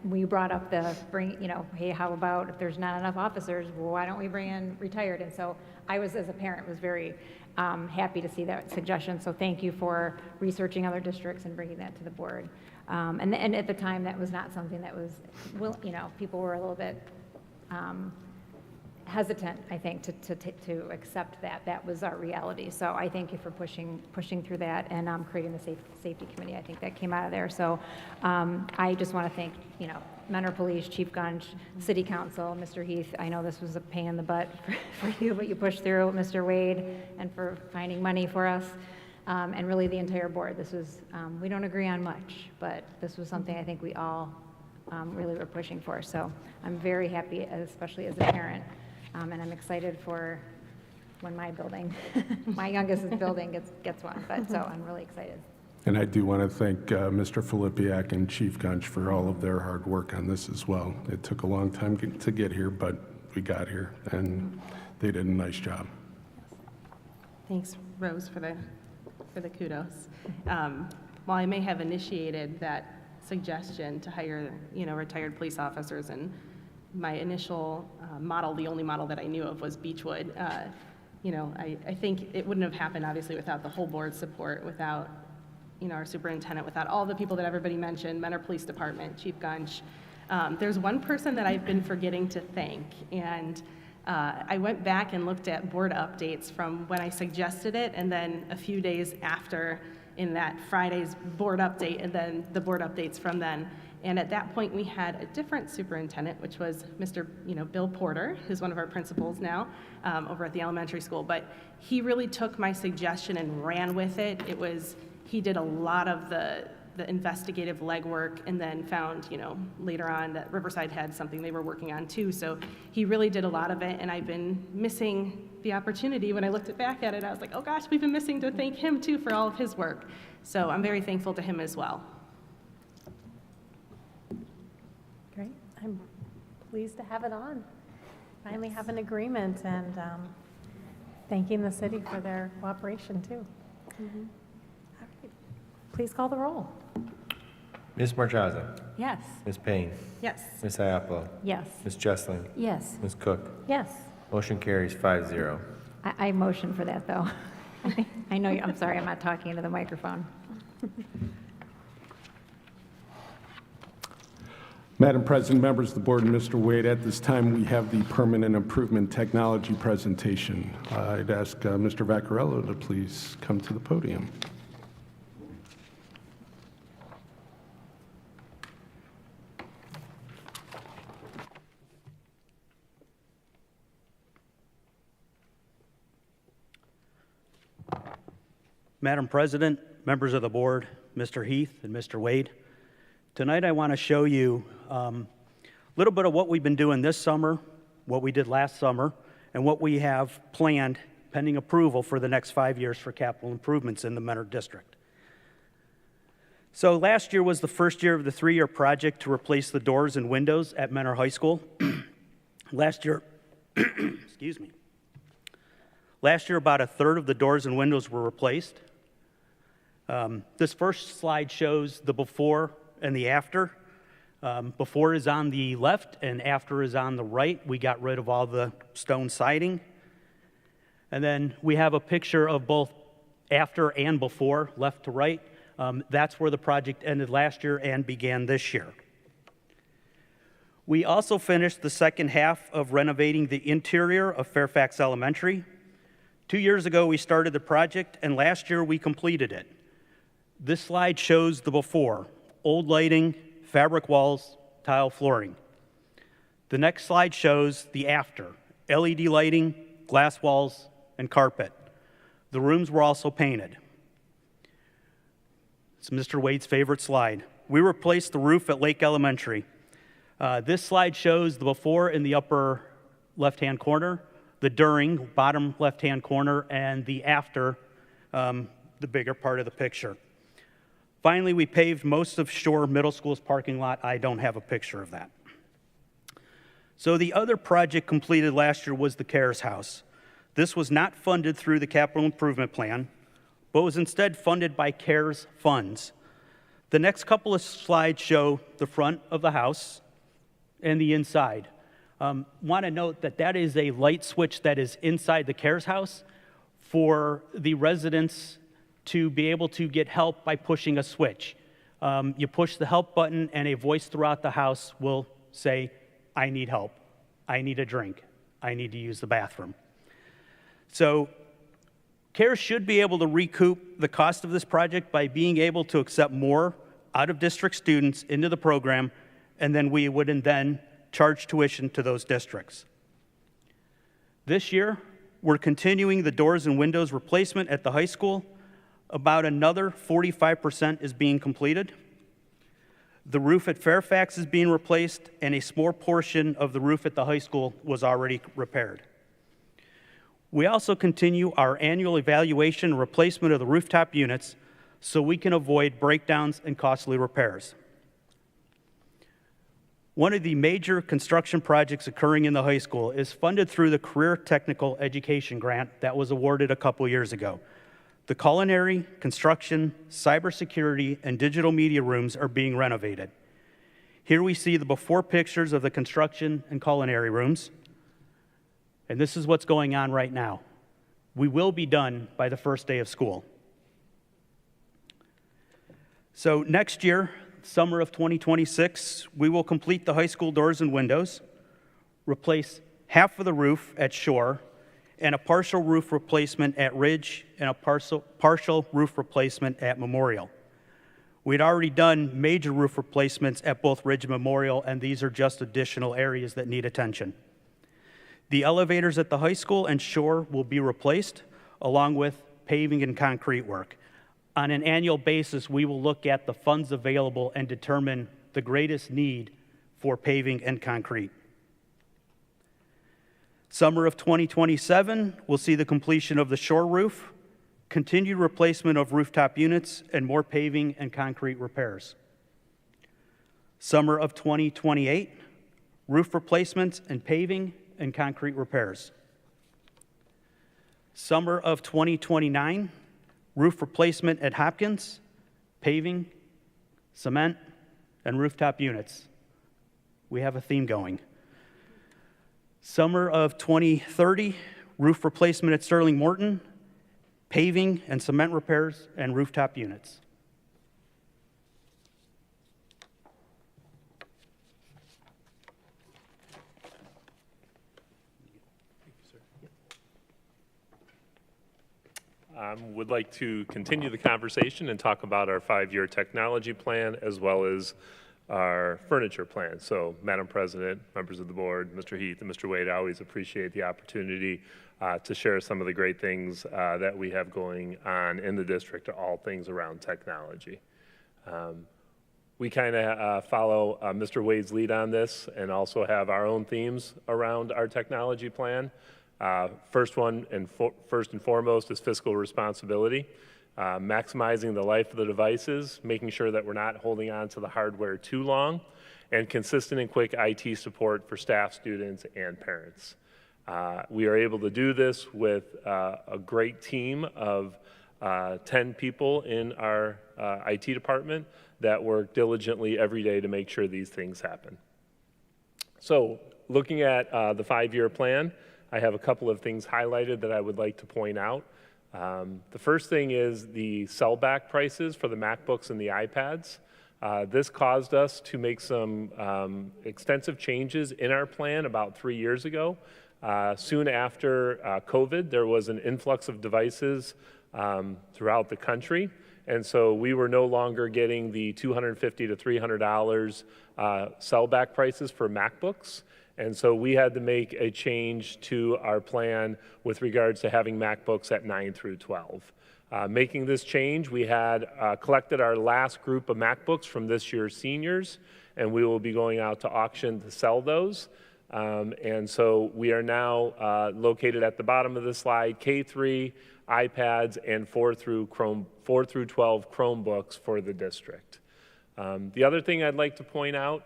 when you brought up hey, how about if there's not enough officers, well, why don't we bring in retired? And so I was, as a parent, was very happy to see that suggestion, so thank you for researching other districts and bringing that to the board. And at the time, that was not something that was, people were a little bit hesitant, I think, to accept that. That was our reality. So I thank you for pushing through that and creating the safety committee. I think that came out of there. So I just want to thank, Mentor Police, Chief Gunch, City Council, Mr. Heath. I know this was a pain in the butt for you, but you pushed through, Mr. Wade, and for finding money for us. And really the entire board. This was, we don't agree on much, but this was something I think we all really were pushing for. So I'm very happy, especially as a parent, and I'm excited for when my building, my youngest building gets one, but so I'm really excited. And I do want to thank Mr. Filipiak and Chief Gunch for all of their hard work on this as well. It took a long time to get here, but we got here, and they did a nice job. Thanks, Rose, for the kudos. While I may have initiated that suggestion to hire, retired police officers, and my initial model, the only model that I knew of was Beechwood, I think it wouldn't have happened, obviously, without the whole board's support, without, our superintendent, without all the people that everybody mentioned, Mentor Police Department, Chief Gunch. There's one person that I've been forgetting to thank, and I went back and looked at board updates from when I suggested it, and then a few days after in that Friday's board update, and then the board updates from then. And at that point, we had a different superintendent, which was Mr. Bill Porter, who's one of our principals now over at the elementary school. But he really took my suggestion and ran with it. He did a lot of the investigative legwork, and then found, later on that Riverside had something they were working on too. So he really did a lot of it, and I've been missing the opportunity. When I looked back at it, I was like, oh gosh, we've been missing to thank him too for all of his work. So I'm very thankful to him as well. Great. I'm pleased to have it on. Finally have an agreement, and thanking the city for their cooperation too. All right. Please call the roll. Ms. Marchaza, Yes. Ms. Payne, Yes. Ms. Iapolo, Yes, Ms. Jessling, Yes. Ms. Cook, Yes. motion carries 5-0. I motioned for that, though. I know, I'm sorry, I'm not talking into the microphone. Madam President, members of the board, and Mr. Wade, at this time, we have the permanent improvement technology presentation. I'd ask Mr. Vaccarello to please come to the podium. Madam President, members of the board, Mr. Heath and Mr. Wade, tonight I want to show you a little bit of what we've been doing this summer, what we did last summer, and what we have planned pending approval for the next 5 years for capital improvements in the Mentor District. So last year was the first year of the 3-year project to replace the doors and windows at Mentor High School. Last year, excuse me. Last year, about a third of the doors and windows were replaced. This first slide shows the before and the after. Before is on the left and after is on the right. We got rid of all the stone siding. And then we have a picture of both after and before, left to right. That's where the project ended last year and began this year. We also finished the second half of renovating the interior of Fairfax Elementary. 2 years ago, we started the project, and last year we completed it. This slide shows the before: old lighting, fabric walls, tile flooring. The next slide shows the after: LED lighting, glass walls, and carpet. The rooms were also painted. It's Mr. Wade's favorite slide. We replaced the roof at Lake Elementary. This slide shows the before in the upper left-hand corner, the during, bottom left-hand corner, and the after, the bigger part of the picture. Finally, we paved most of Shore Middle School's parking lot. I don't have a picture of that. So the other project completed last year was the CARES House. This was not funded through the Capital Improvement Plan, but was instead funded by CARES funds. The next couple of slides show the front of the house and the inside. Want to note that that is a light switch that is inside the CARES House for the residents to be able to get help by pushing a switch. You push the help button and a voice throughout the house will say, "I need help, I need a drink, I need to use the bathroom." So CARES should be able to recoup the cost of this project by being able to accept more out-of-district students into the program, and then we would then charge tuition to those districts. This year, we're continuing the doors and windows replacement at the high school. About another 45% is being completed. The roof at Fairfax is being replaced, and a small portion of the roof at the high school was already repaired. We also continue our annual evaluation and replacement of the rooftop units so we can avoid breakdowns and costly repairs. One of the major construction projects occurring in the high school is funded through the Career Technical Education Grant that was awarded a couple years ago. The culinary, construction, cybersecurity, and digital media rooms are being renovated. Here we see the before pictures of the construction and culinary rooms. And this is what's going on right now. We will be done by the first day of school. So next year, summer of 2026, we will complete the high school doors and windows, replace half of the roof at Shore, and a partial roof replacement at Ridge, and a partial roof replacement at Memorial. We'd already done major roof replacements at both Ridge and Memorial, and these are just additional areas that need attention. The elevators at the high school and Shore will be replaced, along with paving and concrete work. On an annual basis, we will look at the funds available and determine the greatest need for paving and concrete. Summer of 2027 will see the completion of the Shore roof, continued replacement of rooftop units, and more paving and concrete repairs. Summer of 2028, roof replacements and paving and concrete repairs. Summer of 2029, roof replacement at Hopkins, paving, cement, and rooftop units. We have a theme going. Summer of 2030, roof replacement at Sterling Morton, paving and cement repairs, and rooftop units. Would like to continue the conversation and talk about our 5-year technology plan as well as our furniture plan. So, Madam President, members of the board, Mr. Heath and Mr. Wade, I always appreciate the opportunity to share some of the great things that we have going on in the district, all things around technology. We kind of follow Mr. Wade's lead on this and also have our own themes around our technology plan. First and foremost is fiscal responsibility. maximizing the life of the devices, making sure that we're not holding on to the hardware too long, and consistent and quick IT support for staff, students, and parents. We are able to do this with a great team of 10 people in our IT department that work diligently every day to make sure these things happen. So looking at the 5-year plan, I have a couple of things highlighted that I would like to point out. The first thing is the sellback prices for the MacBooks and the iPads. This caused us to make some extensive changes in our plan about 3 years ago. Soon after COVID, there was an influx of devices throughout the country, and so we were no longer getting the $250 to $300 sellback prices for MacBooks. And so we had to make a change to our plan with regards to having MacBooks at 9 through 12. Making this change, we had collected our last group of MacBooks from this year's seniors, and we will be going out to auction to sell those. And so we are now located at the bottom of the slide, K3, iPads, and 4 through 12 Chromebooks for the district. The other thing I'd like to point out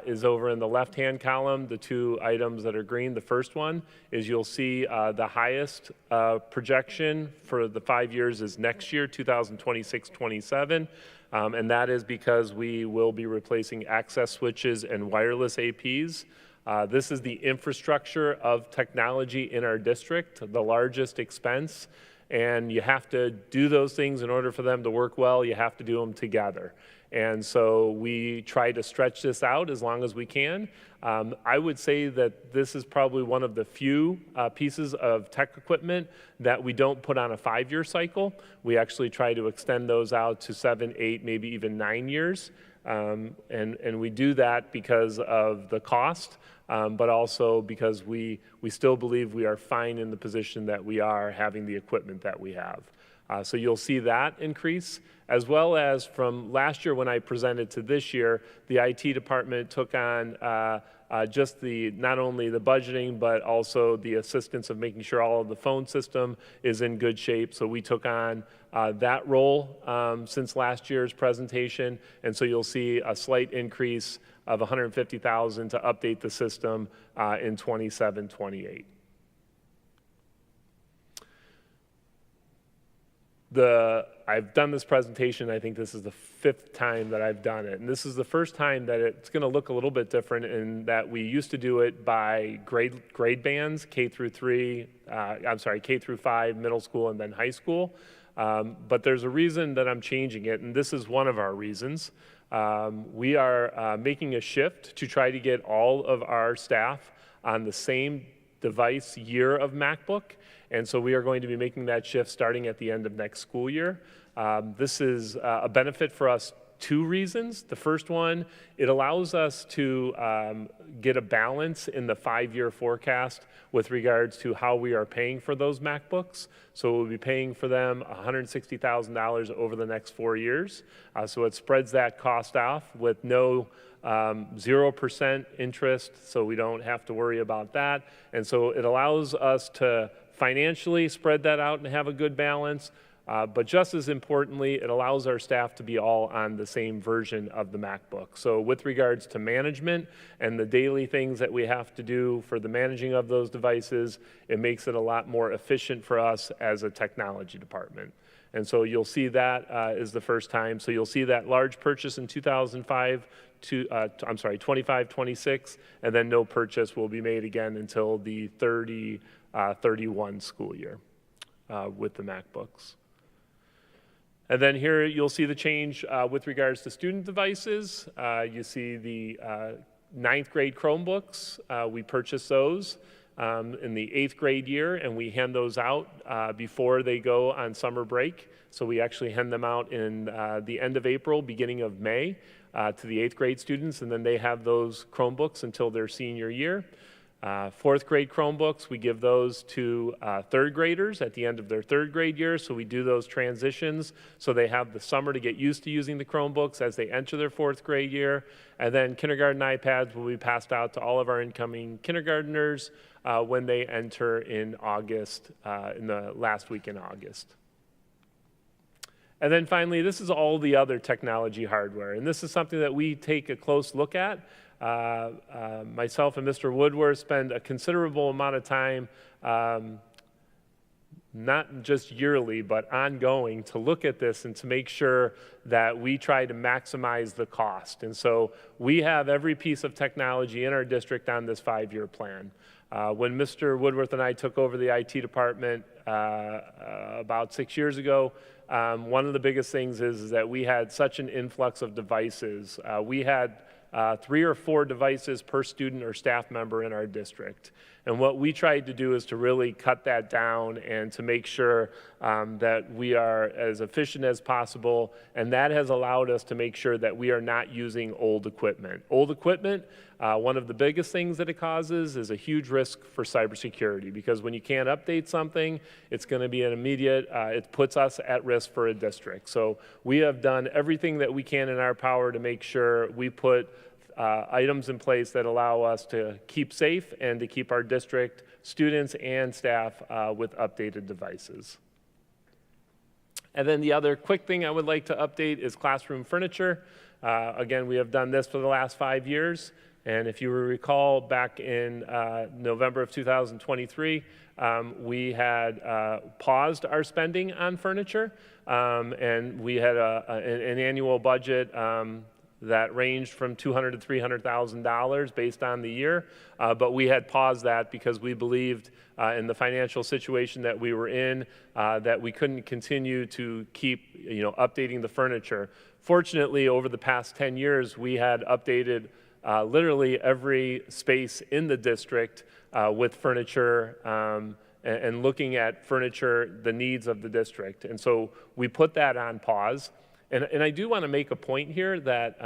is over in the left-hand column, the two items that are green. The first one is you'll see the highest projection for the 5 years is next year, 2026-27, and that is because we will be replacing access switches and wireless APs. This is the infrastructure of technology in our district, the largest expense, and you have to do those things in order for them to work well. You have to do them together. And so we try to stretch this out as long as we can. I would say that this is probably one of the few pieces of tech equipment that we don't put on a 5-year cycle. We actually try to extend those out to 7, 8, maybe even 9 years. And we do that because of the cost, but also because we still believe we are fine in the position that we are having the equipment that we have. So you'll see that increase, as well as from last year when I presented to this year, the IT department took on just not only the budgeting, but also the assistance of making sure all of the phone system is in good shape. So we took on that role since last year's presentation, and so you'll see a slight increase of $150,000 to update the system in 27-28. I've done this presentation, I think this is the 5th time that I've done it. And this is the first time that it's going to look a little bit different in that we used to do it by grade bands, K through 5, middle school, and then high school. But there's a reason that I'm changing it, and this is one of our reasons. We are making a shift to try to get all of our staff on the same device year of MacBook. And so we are going to be making that shift starting at the end of next school year. This is a benefit for us, 2 reasons. The first one, it allows us to get a balance in the 5-year forecast with regards to how we are paying for those MacBooks. So we'll be paying for them $160,000 over the next 4 years. So it spreads that cost off with no 0% interest, so we don't have to worry about that. And so it allows us to financially spread that out and have a good balance, but just as importantly, it allows our staff to be all on the same version of the MacBook. So with regards to management and the daily things that we have to do for the managing of those devices, it makes it a lot more efficient for us as a technology department. And so you'll see that is the first time. So you'll see that large purchase in 25-26, and then no purchase will be made again until the 31 school year with the MacBooks. And then here you'll see the change with regards to student devices. You see the 9th grade Chromebooks. We purchase those in the 8th grade year, and we hand those out before they go on summer break. So we actually hand them out in the end of April, beginning of May to the 8th grade students, and then they have those Chromebooks until their senior year. 4th grade Chromebooks, we give those to 3rd graders at the end of their 3rd grade year. So we do those transitions so they have the summer to get used to using the Chromebooks as they enter their 4th grade year. And then kindergarten iPads will be passed out to all of our incoming kindergartners when they enter in August, in the last week in August. And then finally, this is all the other technology hardware. And this is something that we take a close look at. Myself and Mr. Woodworth spend a considerable amount of time, not just yearly, but ongoing, to look at this and to make sure that we try to maximize the cost. And so we have every piece of technology in our district on this 5-year plan. When Mr. Woodworth and I took over the IT department about 6 years ago, one of the biggest things is that we had such an influx of devices. We had 3 or 4 devices per student or staff member in our district. And what we tried to do is to really cut that down and to make sure that we are as efficient as possible. And that has allowed us to make sure that we are not using old equipment. Old equipment, one of the biggest things that it causes is a huge risk for cybersecurity, because when you can't update something, it's going to be an immediate, it puts us at risk for a district. So we have done everything that we can in our power to make sure we put items in place that allow us to keep safe and to keep our district students and staff with updated devices. And then the other quick thing I would like to update is classroom furniture. Again, we have done this for the last 5 years. And if you recall, back in November of 2023, we had paused our spending on furniture. And we had an annual budget that ranged from $200,000 to $300,000 based on the year, but we had paused that because we believed in the financial situation that we were in, that we couldn't continue to keep, updating the furniture. Fortunately, over the past 10 years, we had updated literally every space in the district with furniture and looking at furniture, the needs of the district. And so we put that on pause. And I do want to make a point here that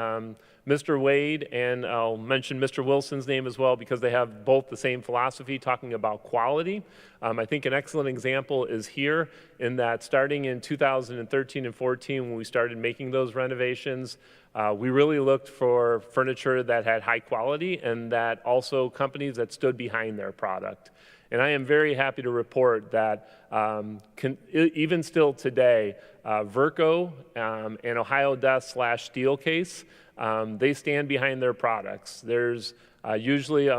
Mr. Wade, and I'll mention Mr. Wilson's name as well, because they have both the same philosophy, talking about quality. I think an excellent example is here, in that starting in 2013 and 14, when we started making those renovations, we really looked for furniture that had high quality and that also companies that stood behind their product. And I am very happy to report that even still today, Verco and Ohio Desk / Steelcase, they stand behind their products. There's usually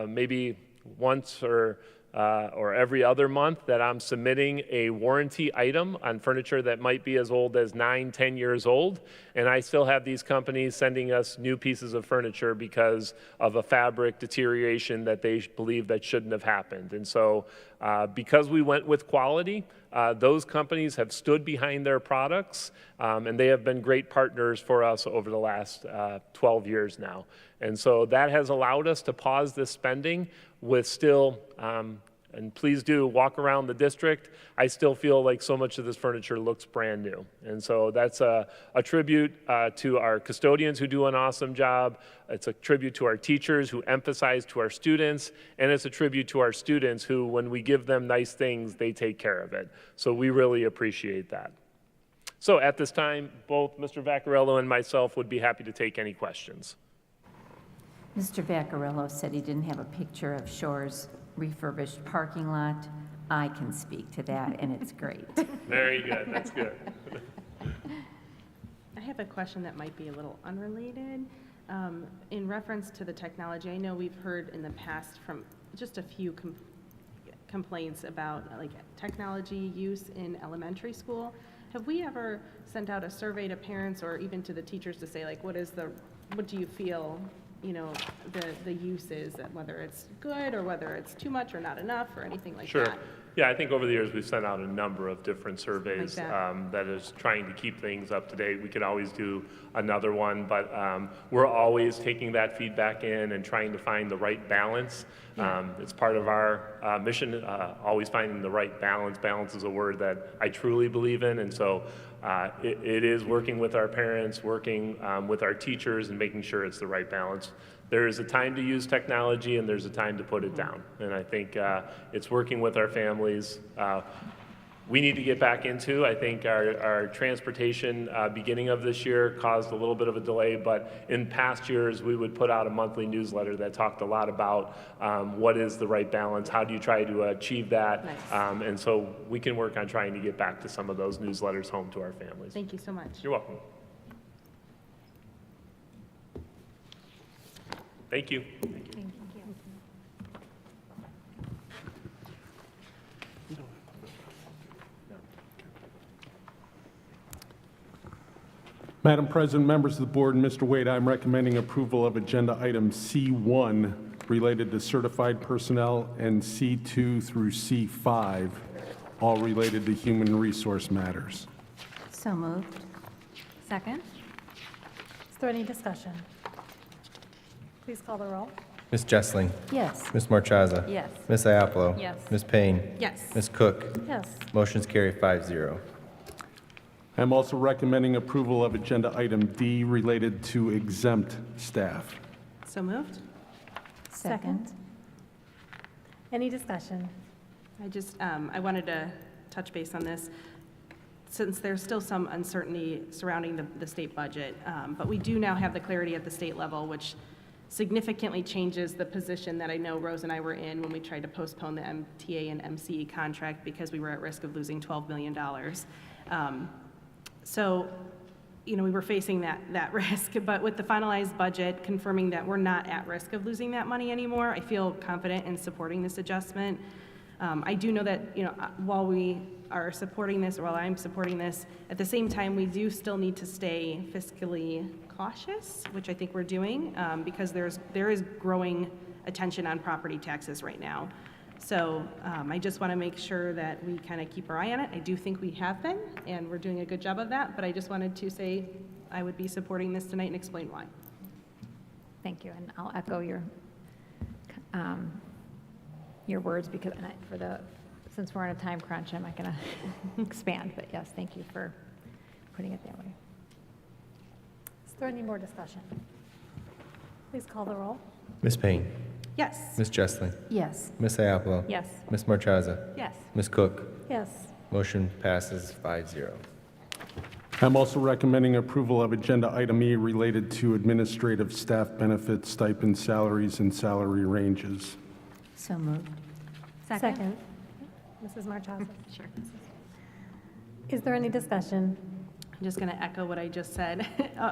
maybe once or every other month that I'm submitting a warranty item on furniture that might be as old as 9-10 years old, and I still have these companies sending us new pieces of furniture because of a fabric deterioration that they believe that shouldn't have happened. And so because we went with quality, those companies have stood behind their products, and they have been great partners for us over the last 12 years now. And so that has allowed us to pause this spending with still, and please do walk around the district, I still feel like so much of this furniture looks brand new. And so that's a tribute to our custodians who do an awesome job. It's a tribute to our teachers who emphasize to our students, and it's a tribute to our students who, when we give them nice things, they take care of it. So we really appreciate that. So at this time, both Mr. Vaccarello and myself would be happy to take any questions. Mr. Vaccarello said he didn't have a picture of Shore's refurbished parking lot. I can speak to that, and it's great. Very good, that's good. I have a question that might be a little unrelated. In reference to the technology, I know we've heard in the past from just a few complaints about like technology use in elementary school. Have we ever sent out a survey to parents or even to the teachers to say, like, what do you feel, the use is, whether it's good or whether it's too much or not enough or anything like Sure. that? Yeah, I think over the years we've sent out a number of different surveys Like that. that is trying to keep things up to date. We could always do another one, but we're always taking that feedback in and trying to find the right balance. It's part of our mission, always finding the right balance. Balance is a word that I truly believe in, and so it is working with our parents, working with our teachers, and making sure it's the right balance. There is a time to use technology and there's a time to put it down. And I think it's working with our families. we need to get back into. I think our transportation beginning of this year caused a little bit of a delay, but in past years we would put out a monthly newsletter that talked a lot about what is the right balance, how do you try to achieve that, Nice. and so we can work on trying to get back to some of those newsletters home to our families. Thank you so much. You're welcome. Thank you. Madam President, members of the board, and Mr. Wade, I'm recommending approval of agenda item C1 related to certified personnel and C2 through C5, all related to human resource matters. So moved. Second? Is there any discussion? Please call the roll. Ms. Jessling. Yes. Ms. Marchaza. Yes. Ms. Iapolo. Yes. Ms. Payne. Yes. Ms. Cook. Yes. Motion's carried 5-0. I'm also recommending approval of agenda item D related to exempt staff. So moved. Second. Any discussion? I wanted to touch base on this, since there's still some uncertainty surrounding the state budget, but we do now have the clarity at the state level, which significantly changes the position that I know Rose and I were in when we tried to postpone the MTA and MCE contract because we were at risk of losing $12 million. So, we were facing that risk, but with the finalized budget confirming that we're not at risk of losing that money anymore, I feel confident in supporting this adjustment. I do know that, while we are supporting this, or while I'm supporting this, at the same time, we do still need to stay fiscally cautious, which I think we're doing, because there is growing attention on property taxes right now. So I just want to make sure that we kind of keep our eye on it. I do think we have been, and we're doing a good job of that, but I just wanted to say I would be supporting this tonight and explain why. Thank you, and I'll echo your words because since we're on a time crunch, I'm not going to expand, but yes, thank you for putting it that way. Is there any more discussion? Please call the roll. Ms. Payne. Yes. Ms. Jessling. Yes. Ms. Iapolo. Yes. Ms. Marchaza. Yes. Ms. Cook. Yes. Motion passes 5-0. I'm also recommending approval of agenda item E related to administrative staff benefits, stipend salaries, and salary ranges. So moved. Second. Mrs. Marchaza. Sure. Is there any discussion? I'm just going to echo what I just said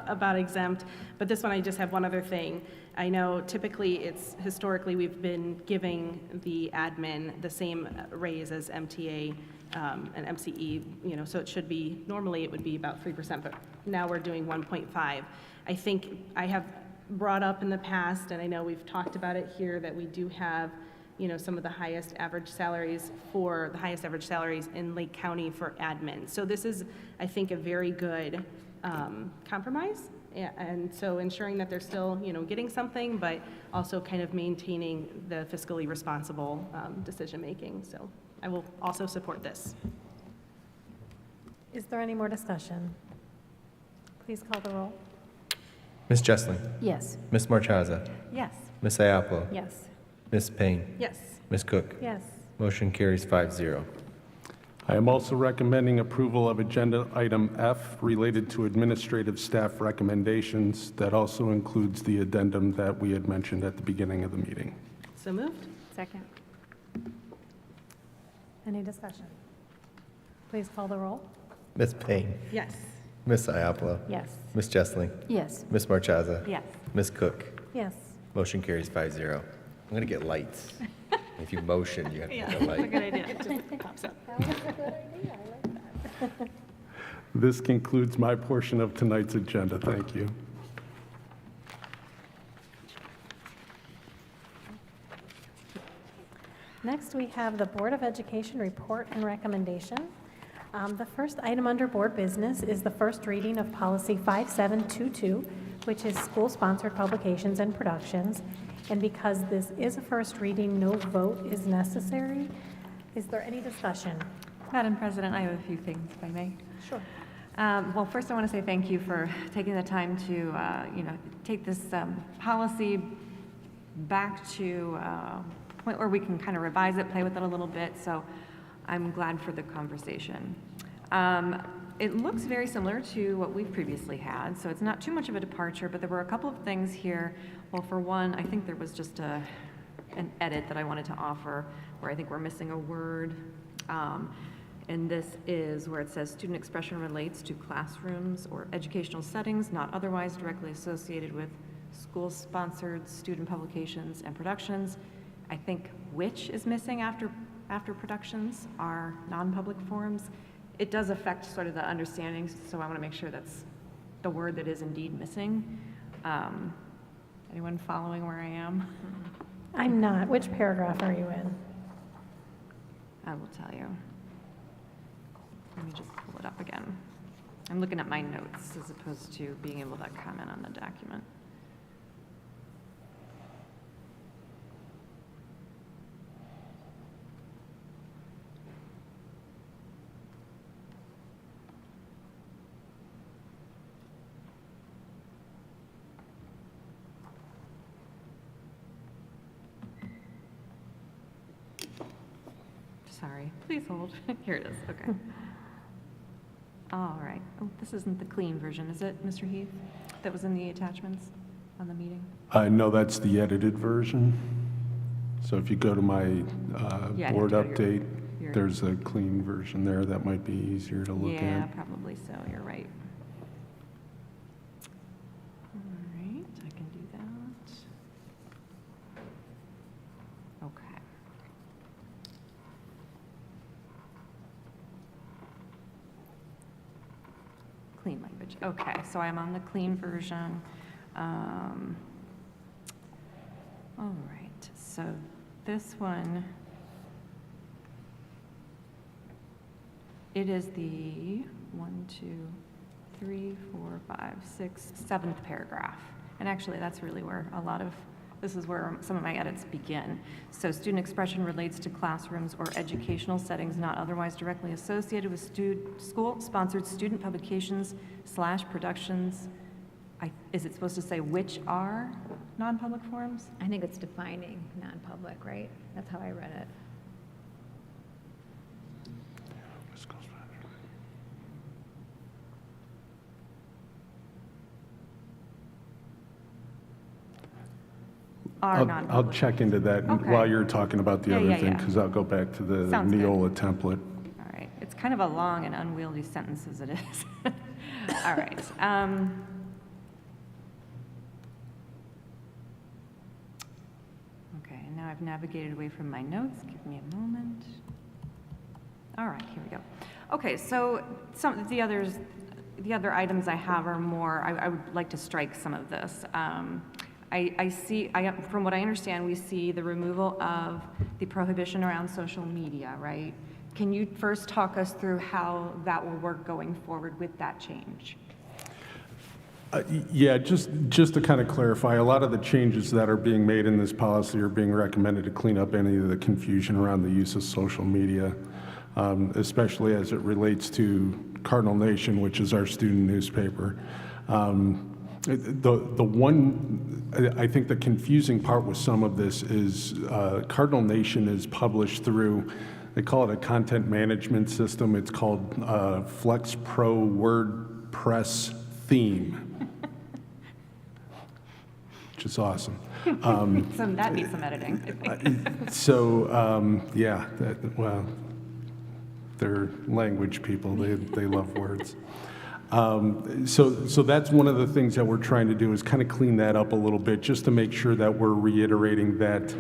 about exempt, but this one I just have one other thing. I know typically historically we've been giving the admin the same raise as MTA and MCE, so it should be, normally it would be about 3%, but now we're doing 1.5. I think I have brought up in the past, and I know we've talked about it here, that we do have some of the highest average salaries in Lake County for admin. So this is, I think, a very good compromise. And so ensuring that they're still, getting something, but also kind of maintaining the fiscally responsible decision-making. So I will also support this. Is there any more discussion? Please call the roll. Ms. Jessling. Yes. Ms. Marchaza. Yes. Ms. Iapolo. Yes. Ms. Payne. Yes. Ms. Cook. Yes. Motion carries 5-0. I am also recommending approval of agenda item F related to administrative staff recommendations. That also includes the addendum that we had mentioned at the beginning of the meeting. So moved? Second? Any discussion? Please call the roll. Ms. Payne. Yes. Ms. Iapolo. Yes. Ms. Jessling. Yes. Ms. Marchaza. Yes. Ms. Cook. Yes. Motion carries 5-0. I'm going to get lights. If you motion, you have to get a light. Good idea. This concludes my portion of tonight's agenda. Thank you. Next, we have the Board of Education report and recommendation. The first item under board business is the first reading of policy 5722, which is school-sponsored publications and productions. And because this is a first reading, no vote is necessary. Is there any discussion? Madam President, I have a few things, if I may. Sure. Well, first I want to say thank you for taking the time to, take this policy back to a point where we can kind of revise it, play with it a little bit. So I'm glad for the conversation. It looks very similar to what we've previously had, so it's not too much of a departure, but there were a couple of things here. Well, for one, I think there was just an edit that I wanted to offer where I think we're missing a word. And this is where it says student expression relates to classrooms or educational settings not otherwise directly associated with school-sponsored student publications and productions. I think which is missing after productions are non-public forums. It does affect sort of the understanding, so I want to make sure that's the word that is indeed missing. Anyone following where I am? I'm not. Which paragraph are you in? I will tell you. Let me just pull it up again. I'm looking at my notes as opposed to being able to comment on the document. Sorry, please hold. Here it is, okay. All right. Oh, this isn't the clean version, is it, Mr. Heath? That was in the attachments on the meeting? No, that's the edited version. So if you go to my Yeah, I'd board have to go to update, your- there's a clean version there that might be easier to look Yeah, at. probably so, you're right. All right, I can do that. Okay. Clean language, okay, so I'm on the clean version. All right, so this one, it is the 7th paragraph. And actually, that's really where this is where some of my edits begin. So student expression relates to classrooms or educational settings not otherwise directly associated with school-sponsored student publications / productions. Is it supposed to say which are non-public forums? I think it's defining non-public, right? That's how I read it. Are I'll non-public. check into that Okay. while you're talking about the Yeah, other yeah, thing, yeah. because I'll go back to the Sounds good. Neola template. All right, it's kind of a long and unwieldy sentence as it is. All right. Okay, and now I've navigated away from my notes. Give me a moment. All right, here we go. Okay, so some of the other items I have are more, I would like to strike some of this. From what I understand, we see the removal of the prohibition around social media, right? Can you first talk us through how that will work going forward with that change? Yeah, just to kind of clarify, a lot of the changes that are being made in this policy are being recommended to clean up any of the confusion around the use of social media, especially as it relates to Cardinal Nation, which is our student newspaper. The one, I think the confusing part with some of this is Cardinal Nation is published through, they call it a content management system. It's called Flex Pro WordPress Theme, which is awesome. So that needs some editing. Yeah, well, they're language people. They love words. So that's one of the things that we're trying to do is kind of clean that up a little bit, just to make sure that we're reiterating that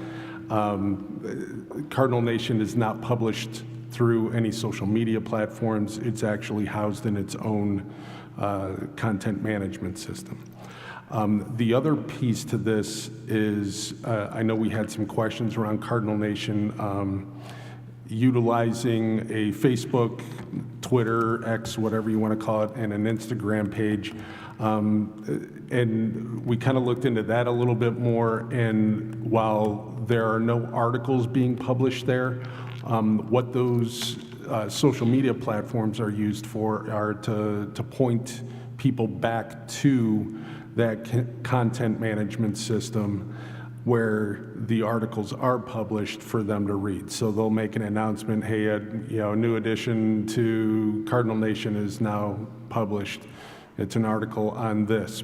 Cardinal Nation is not published through any social media platforms. It's actually housed in its own content management system. The other piece to this is, I know we had some questions around Cardinal Nation utilizing a Facebook, Twitter, X, whatever you want to call it, and an Instagram page. And we kind of looked into that a little bit more, and while there are no articles being published there, what those social media platforms are used for are to point people back to that content management system where the articles are published for them to read. So they'll make an announcement, hey, a new edition to Cardinal Nation is now published. It's an article on this,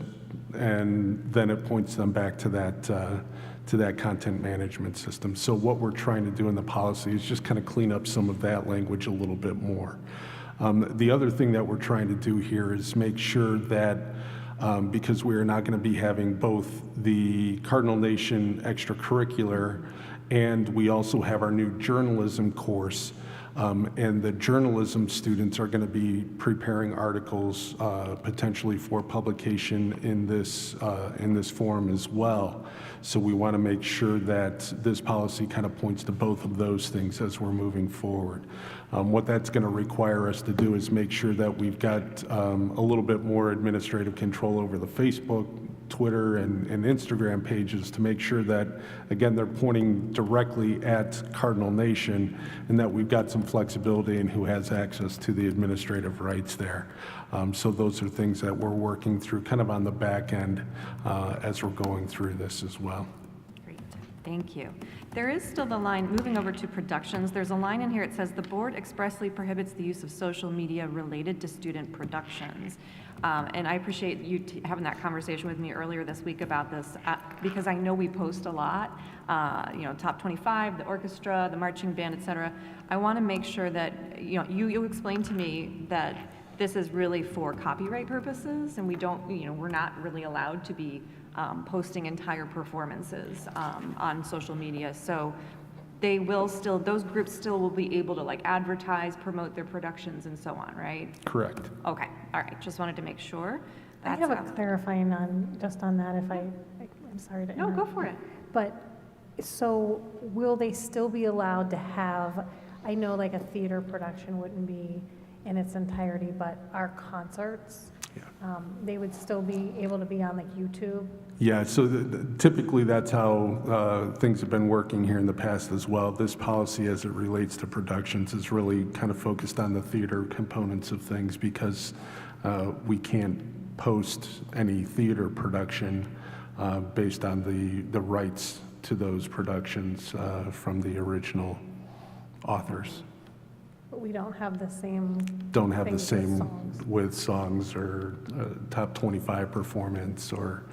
and then it points them back to that content management system. So what we're trying to do in the policy is just kind of clean up some of that language a little bit more. The other thing that we're trying to do here is make sure that because we are not going to be having both the Cardinal Nation extracurricular and we also have our new journalism course, and the journalism students are going to be preparing articles potentially for publication in this forum as well. So we want to make sure that this policy kind of points to both of those things as we're moving forward. What that's going to require us to do is make sure that we've got a little bit more administrative control over the Facebook, Twitter, and Instagram pages to make sure that, again, they're pointing directly at Cardinal Nation and that we've got some flexibility in who has access to the administrative rights there. So those are things that we're working through kind of on the back end as we're going through this as well. Great, thank you. There is still the line, moving over to productions, there's a line in here, it says, the board expressly prohibits the use of social media related to student productions. And I appreciate you having that conversation with me earlier this week about this, because I know we post a lot, top 25, the orchestra, the marching band, et cetera. I want to make sure that, you explain to me that this is really for copyright purposes, and we don't, we're not really allowed to be posting entire performances on social media. So they will still, those groups still will be able to like advertise, promote their productions and so on, right? Correct. Okay, all right, just wanted to make sure. I have a clarifying on that if I'm sorry to No, interrupt. go for it. But, so will they still be allowed to have, I know like a theater production wouldn't be in its entirety, but our concerts, they would still be able to be on like YouTube? Yeah, so typically that's how things have been working here in the past as well. This policy as it relates to productions is really kind of focused on the theater components of things because we can't post any theater production based on the rights to those productions from the original authors. But we don't have the same. Don't have the things same with songs or top 25 performance or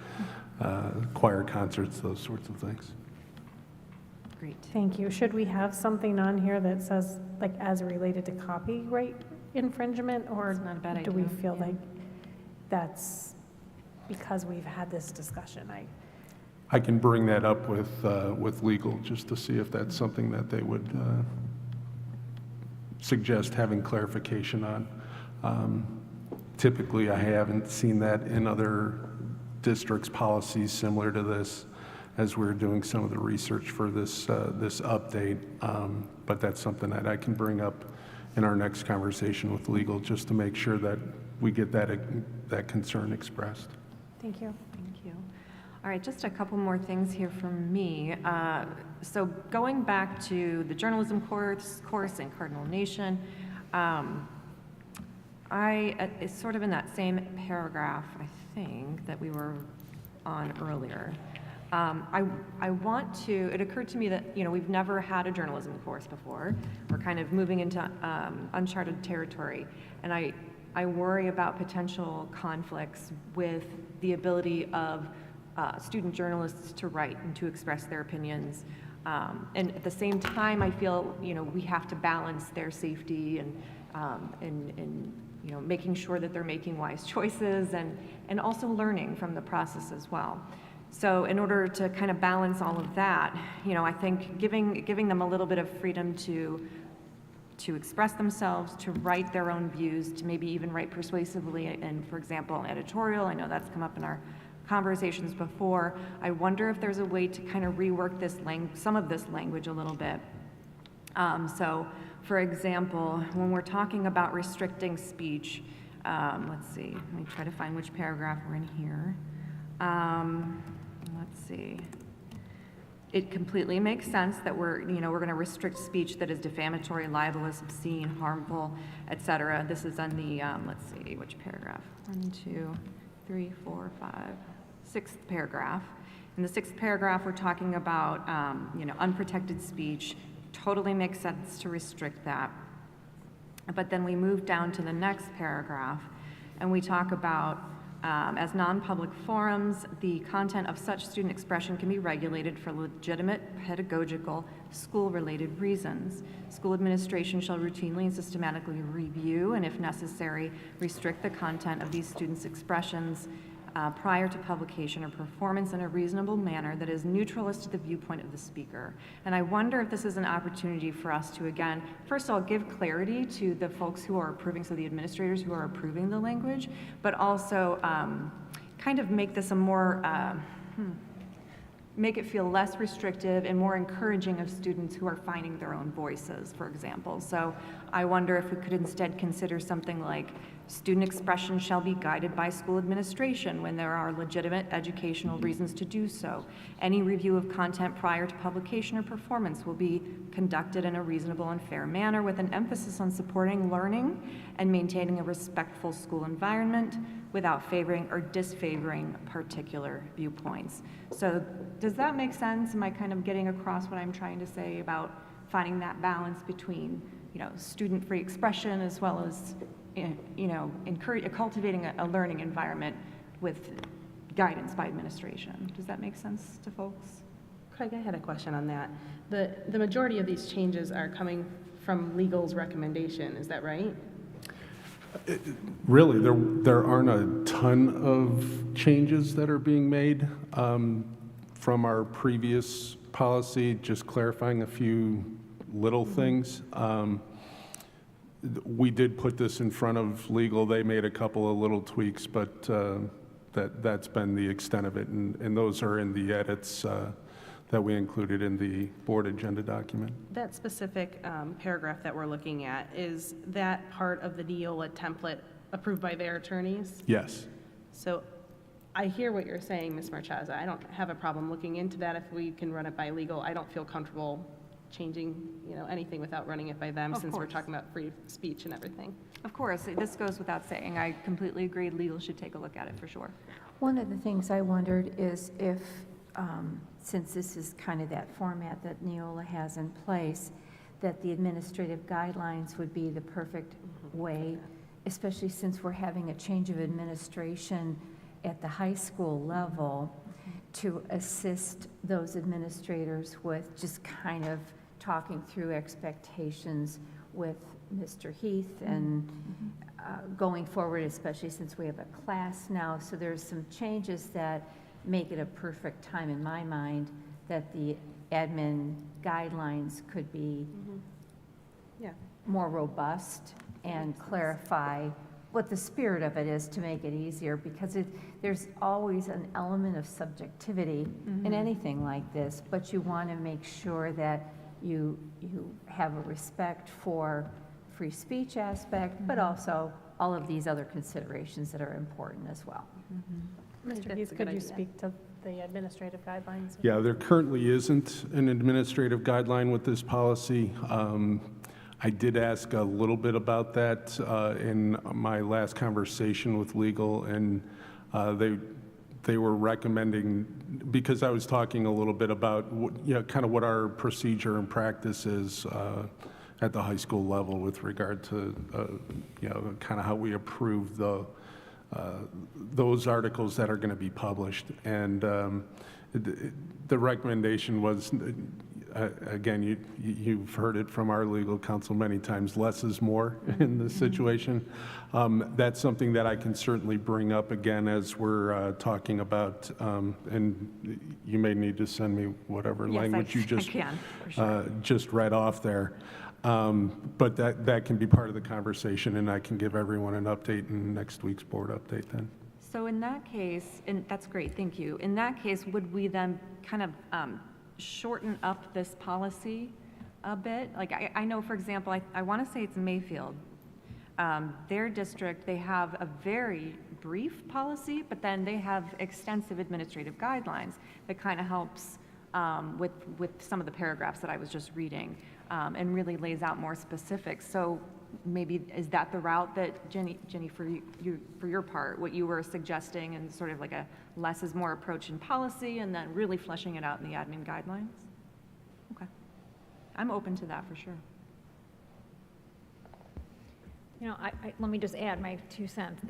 choir concerts, those sorts of things. Great. Thank you. Should we have something on here that says, like, as related to copyright infringement, or That's not a bad do we idea. feel like that's because we've had this discussion? I can bring that up with legal just to see if that's something that they would suggest having clarification on. Typically, I haven't seen that in other districts' policies similar to this as we're doing some of the research for this update. But that's something that I can bring up in our next conversation with legal just to make sure that we get that concern expressed. Thank you. Thank you. All right, just a couple more things here from me. So going back to the journalism course in Cardinal Nation, it's sort of in that same paragraph, I think, that we were on earlier. I want to, it occurred to me that, we've never had a journalism course before. We're kind of moving into uncharted territory. And I worry about potential conflicts with the ability of student journalists to write and to express their opinions. And at the same time, I feel, we have to balance their safety and making sure that they're making wise choices and also learning from the process as well. So in order to kind of balance all of that, I think giving them a little bit of freedom to express themselves, to write their own views, to maybe even write persuasively, and for example, an editorial, I know that's come up in our conversations before. I wonder if there's a way to kind of rework some of this language a little bit. So, for example, when we're talking about restricting speech, let's see, let me try to find which paragraph we're in here. Let's see. It completely makes sense that we're going to restrict speech that is defamatory, libelous, obscene, harmful, etc. This is on the, let's see, which paragraph? 1, 2, 3, 4, 5, 6th paragraph. In the 6th paragraph, we're talking about, unprotected speech. Totally makes sense to restrict that. But then we move down to the next paragraph, and we talk about, as non-public forums, the content of such student expression can be regulated for legitimate pedagogical, school-related reasons. School administration shall routinely and systematically review, and if necessary, restrict the content of these students' expressions prior to publication or performance in a reasonable manner that is neutral as to the viewpoint of the speaker. And I wonder if this is an opportunity for us to, again, first of all, give clarity to the folks who are approving, so the administrators who are approving the language, but also kind of make this a more, make it feel less restrictive and more encouraging of students who are finding their own voices, for example. So I wonder if we could instead consider something like, student expression shall be guided by school administration when there are legitimate educational reasons to do so. Any review of content prior to publication or performance will be conducted in a reasonable and fair manner with an emphasis on supporting learning and maintaining a respectful school environment without favoring or disfavoring particular viewpoints. So does that make sense? Am I kind of getting across what I'm trying to say about finding that balance between, student-free expression as well as cultivating a learning environment with guidance by administration? Does that make sense to folks? Craig, I had a question on that. The majority of these changes are coming from legal's recommendation, is that right? Really, there aren't a ton of changes that are being made from our previous policy, just clarifying a few little things. We did put this in front of legal. They made a couple of little tweaks, but that's been the extent of it. And those are in the edits that we included in the board agenda document. That specific paragraph that we're looking at, is that part of the Neola template approved by their attorneys? Yes. So I hear what you're saying, Ms. Marchesa. I don't have a problem looking into that if we can run it by legal. I don't feel comfortable changing, anything without running it by them, since we're talking about free speech and everything. Of course, this goes without saying. I completely agree. Legal should take a look at it for sure. One of the things I wondered is if, since this is kind of that format that Neola has in place, that the administrative guidelines would be the perfect way, especially since we're having a change of administration at the high school level, to assist those administrators with just kind of talking through expectations with Mr. Heath and going forward, especially since we have a class now. So there's some changes that make it a perfect time in my mind that the admin guidelines could be more robust and clarify what the spirit of it is, to make it easier, because there's always an element of subjectivity in anything like this, but you want to make sure that you have a respect for free speech aspect, but also all of these other considerations that are important as well. Mr. Heath, could you speak to the administrative guidelines? Yeah, there currently isn't an administrative guideline with this policy. I did ask a little bit about that in my last conversation with legal, and they were recommending, because I was talking a little bit about kind of what our procedure and practice is at the high school level with regard to kind of how we approve those articles that are going to be published. And the recommendation was, again, you've heard it from our legal counsel many times, less is more in this situation. That's something that I can certainly bring up again as we're talking about, and you may need to send me whatever language you just read off there. But that can be part of the conversation, and I can give everyone an update in next week's board update then. So in that case, and that's great, thank you. In that case, would we then kind of shorten up this policy a bit? Like I know, for example, I want to say it's Mayfield. Their district, they have a very brief policy, but then they have extensive administrative guidelines that kind of helps with some of the paragraphs that I was just reading, and really lays out more specifics. So maybe, is that the route that, Jenny, for your part, what you were suggesting, and sort of like a less is more approach in policy, and then really fleshing it out in the admin guidelines? Okay. I'm open to that for sure. You know, let me just add my 2 cents.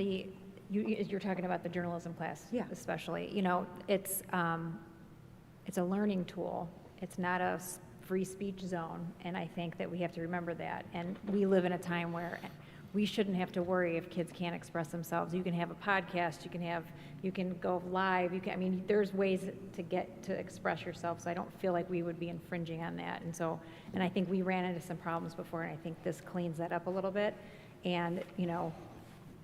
You're talking about the journalism class, Yeah. especially. You know, it's a learning tool. It's not a free speech zone, and I think that we have to remember that. And we live in a time where we shouldn't have to worry if kids can't express themselves. You can have a podcast. You can go live. I mean, there's ways to get to express yourself. So I don't feel like we would be infringing on that. And I think we ran into some problems before, and I think this cleans that up a little bit. And, you know,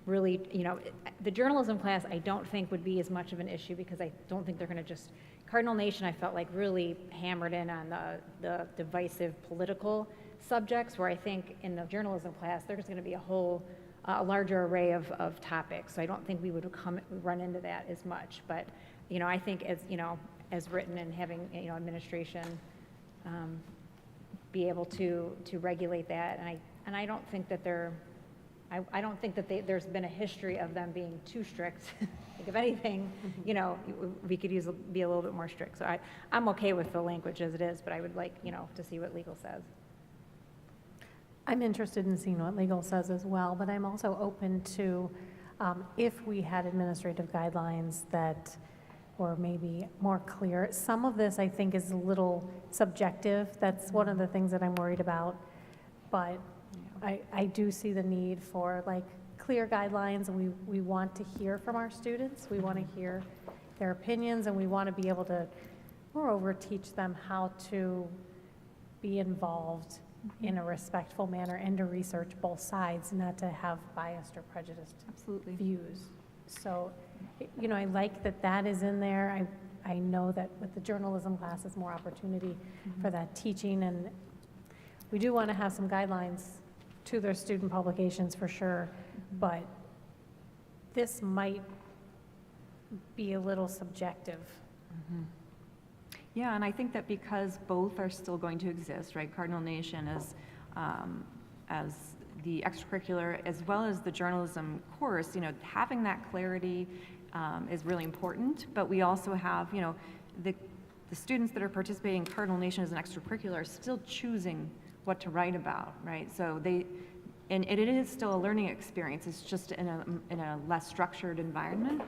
really, you know, the journalism class I don't think would be as much of an issue, because I don't think they're going to just, Cardinal Nation I felt like really hammered in on the divisive political subjects, where I think in the journalism class there's going to be a larger array of topics. So I don't think we would run into that as much. But, you know, I think as written, and having, you know, administration be able to regulate that, and I don't think that I don't think that there's been a history of them being too strict. Like, if anything, you know, we could be a little bit more strict. So I'm okay with the language as it is, but I would like, you know, to see what legal says. I'm interested in seeing what legal says as well, but I'm also open to, if we had administrative guidelines that were maybe more clear. Some of this I think is a little subjective. That's one of the things that I'm worried about. But I do see the need for like clear guidelines, and we want to hear from our students. We want to hear their opinions, and we want to be able to, moreover, teach them how to be involved in a respectful manner and to research both sides, not to have biased or prejudiced views. So, you know, I like that is in there. I know that with the journalism class, is more opportunity for that teaching, and we do want to have some guidelines to their student publications for sure, but this might be a little subjective. Yeah, and I think that because both are still going to exist, right? Cardinal Nation as the extracurricular as well as the journalism course, you know, having that clarity is really important. But we also have, you know, the students that are participating in Cardinal Nation as an extracurricular are still choosing what to write about, right? So and it is still a learning experience. It's just in a less structured environment.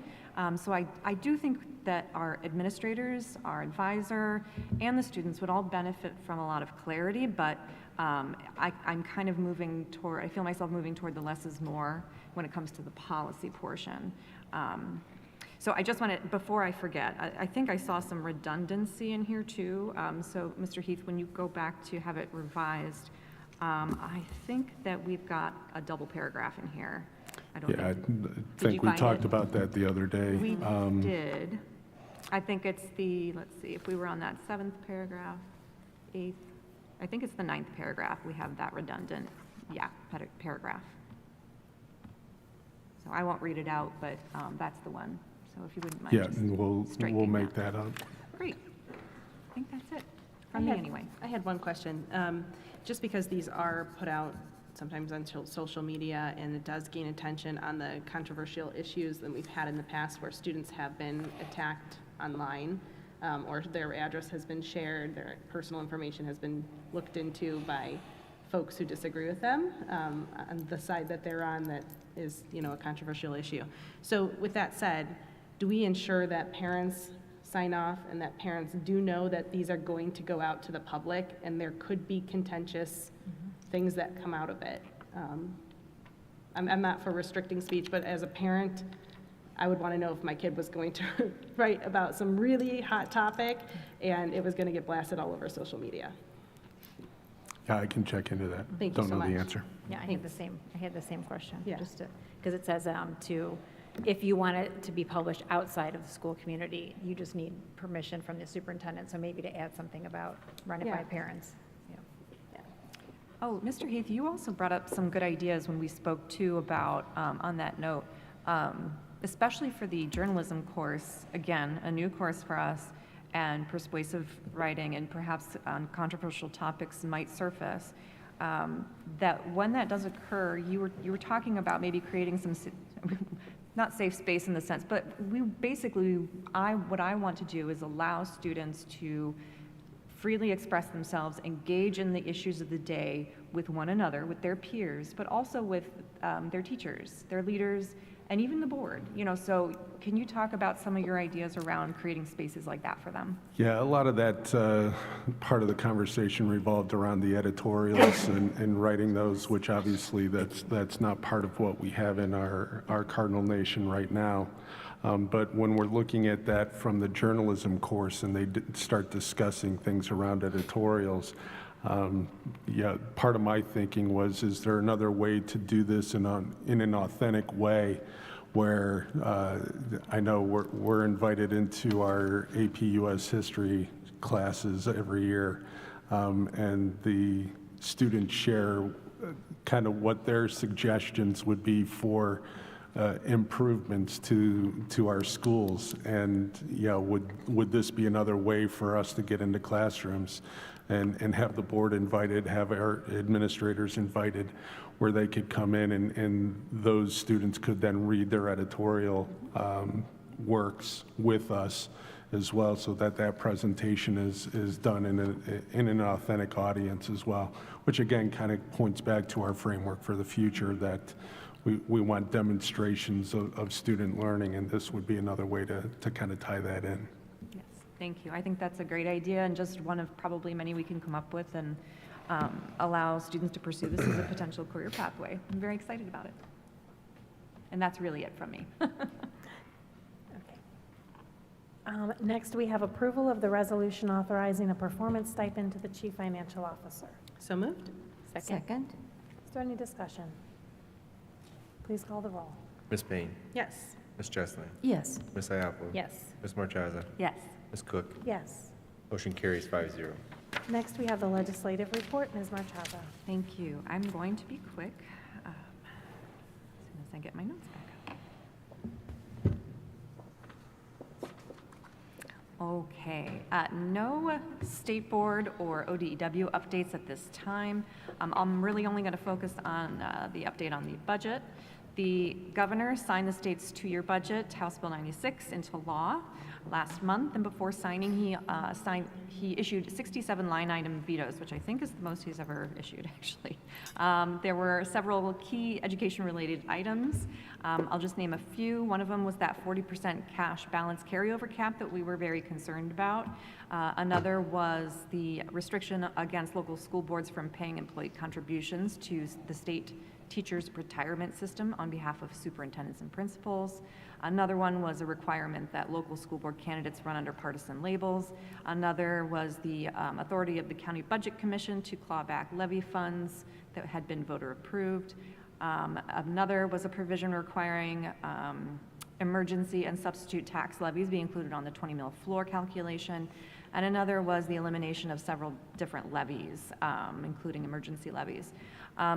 So I do think that our administrators, our advisor, and the students would all benefit from a lot of clarity, but I'm kind of I feel myself moving toward the less is more when it comes to the policy portion. So I just want to, before I forget, I think I saw some redundancy in here too. So Mr. Heath, when you go back to have it revised, I think that we've got a double paragraph in here. I think we talked about that the other day. We did. I think it's let's see, if we were on that 7th paragraph, 8th, I think it's the 9th paragraph, we have that redundant, paragraph. So I won't read it out, but that's the one. So if you wouldn't mind just and we'll make that up. Great. I think that's it, from me anyway. I had one question. Just because these are put out sometimes on social media, and it does gain attention on the controversial issues that we've had in the past where students have been attacked online, or their address has been shared, their personal information has been looked into by folks who disagree with them, on the side that they're on that is, you know, a controversial issue. So with that said, do we ensure that parents sign off and that parents do know that these are going to go out to the public and there could be contentious things that come out of it? I'm not for restricting speech, but as a parent, I would want to know if my kid was going to write about some really hot topic and it was going to get blasted all over social media. Yeah, I can check into that. Thank you so Don't know the much. answer. Yeah, I had the same question. Yeah. Just because it says if you want it to be published outside of the school community, you just need permission from the superintendent. So maybe to add something about run it by parents. Oh, Mr. Heath, you also brought up some good ideas when we spoke too about, on that note, especially for the journalism course, again, a new course for us, and persuasive writing and perhaps controversial topics might surface. that when that does occur, you were talking about maybe creating some, not safe space in the sense, but what I want to do is allow students to freely express themselves, engage in the issues of the day with one another, with their peers, but also with their teachers, their leaders, and even the board. So can you talk about some of your ideas around creating spaces like that for them? Yeah, a lot of that part of the conversation revolved around the editorials and writing those, which obviously that's not part of what we have in our Cardinal Nation right now. But when we're looking at that from the journalism course and they start discussing things around editorials, part of my thinking was, is there another way to do this in an authentic way where I know we're invited into our AP US history classes every year, and the students share kind of what their suggestions would be for improvements to our schools, and would this be another way for us to get into classrooms and have the board invited, have our administrators invited, where they could come in and those students could then read their editorial works with us as well, so that presentation is done in an authentic audience as well, which again kind of points back to our framework for the future, that we want demonstrations of student learning, and this would be another way to kind of tie that in. Yes, thank you. I think that's a great idea, and just one of probably many we can come up with and allow students to pursue this as a potential career pathway. I'm very excited about it. And that's really it from me. Next, we have approval of the resolution authorizing a performance stipend to the Chief Financial Officer. So moved? Second? Is there any discussion? Please call the roll. Ms. Payne? Yes. Ms. Jesselin? Yes. Ms. Iapolo? Yes. Ms. Marchaza? Yes. Ms. Cook? Yes. Motion carries 5-0. Next, we have the legislative report. Ms. Marchaza. Thank you. I'm going to be quick as soon as I get my notes back up. Okay, no state board or ODEW updates at this time. I'm really only going to focus on the update on the budget. The governor signed the state's two-year budget, House Bill 96, into law last month, and before signing, he issued 67 line item vetoes, which I think is the most he's ever issued, actually. There were several key education-related items. I'll just name a few. One of them was that 40% cash balance carryover cap that we were very concerned about. Another was the restriction against local school boards from paying employee contributions to the state teachers' retirement system on behalf of superintendents and principals. Another one was a requirement that local school board candidates run under partisan labels. Another was the authority of the County Budget Commission to claw back levy funds that had been voter approved. Another was a provision requiring emergency and substitute tax levies be included on the 20 mil floor calculation. And another was the elimination of several different levies, including emergency levies.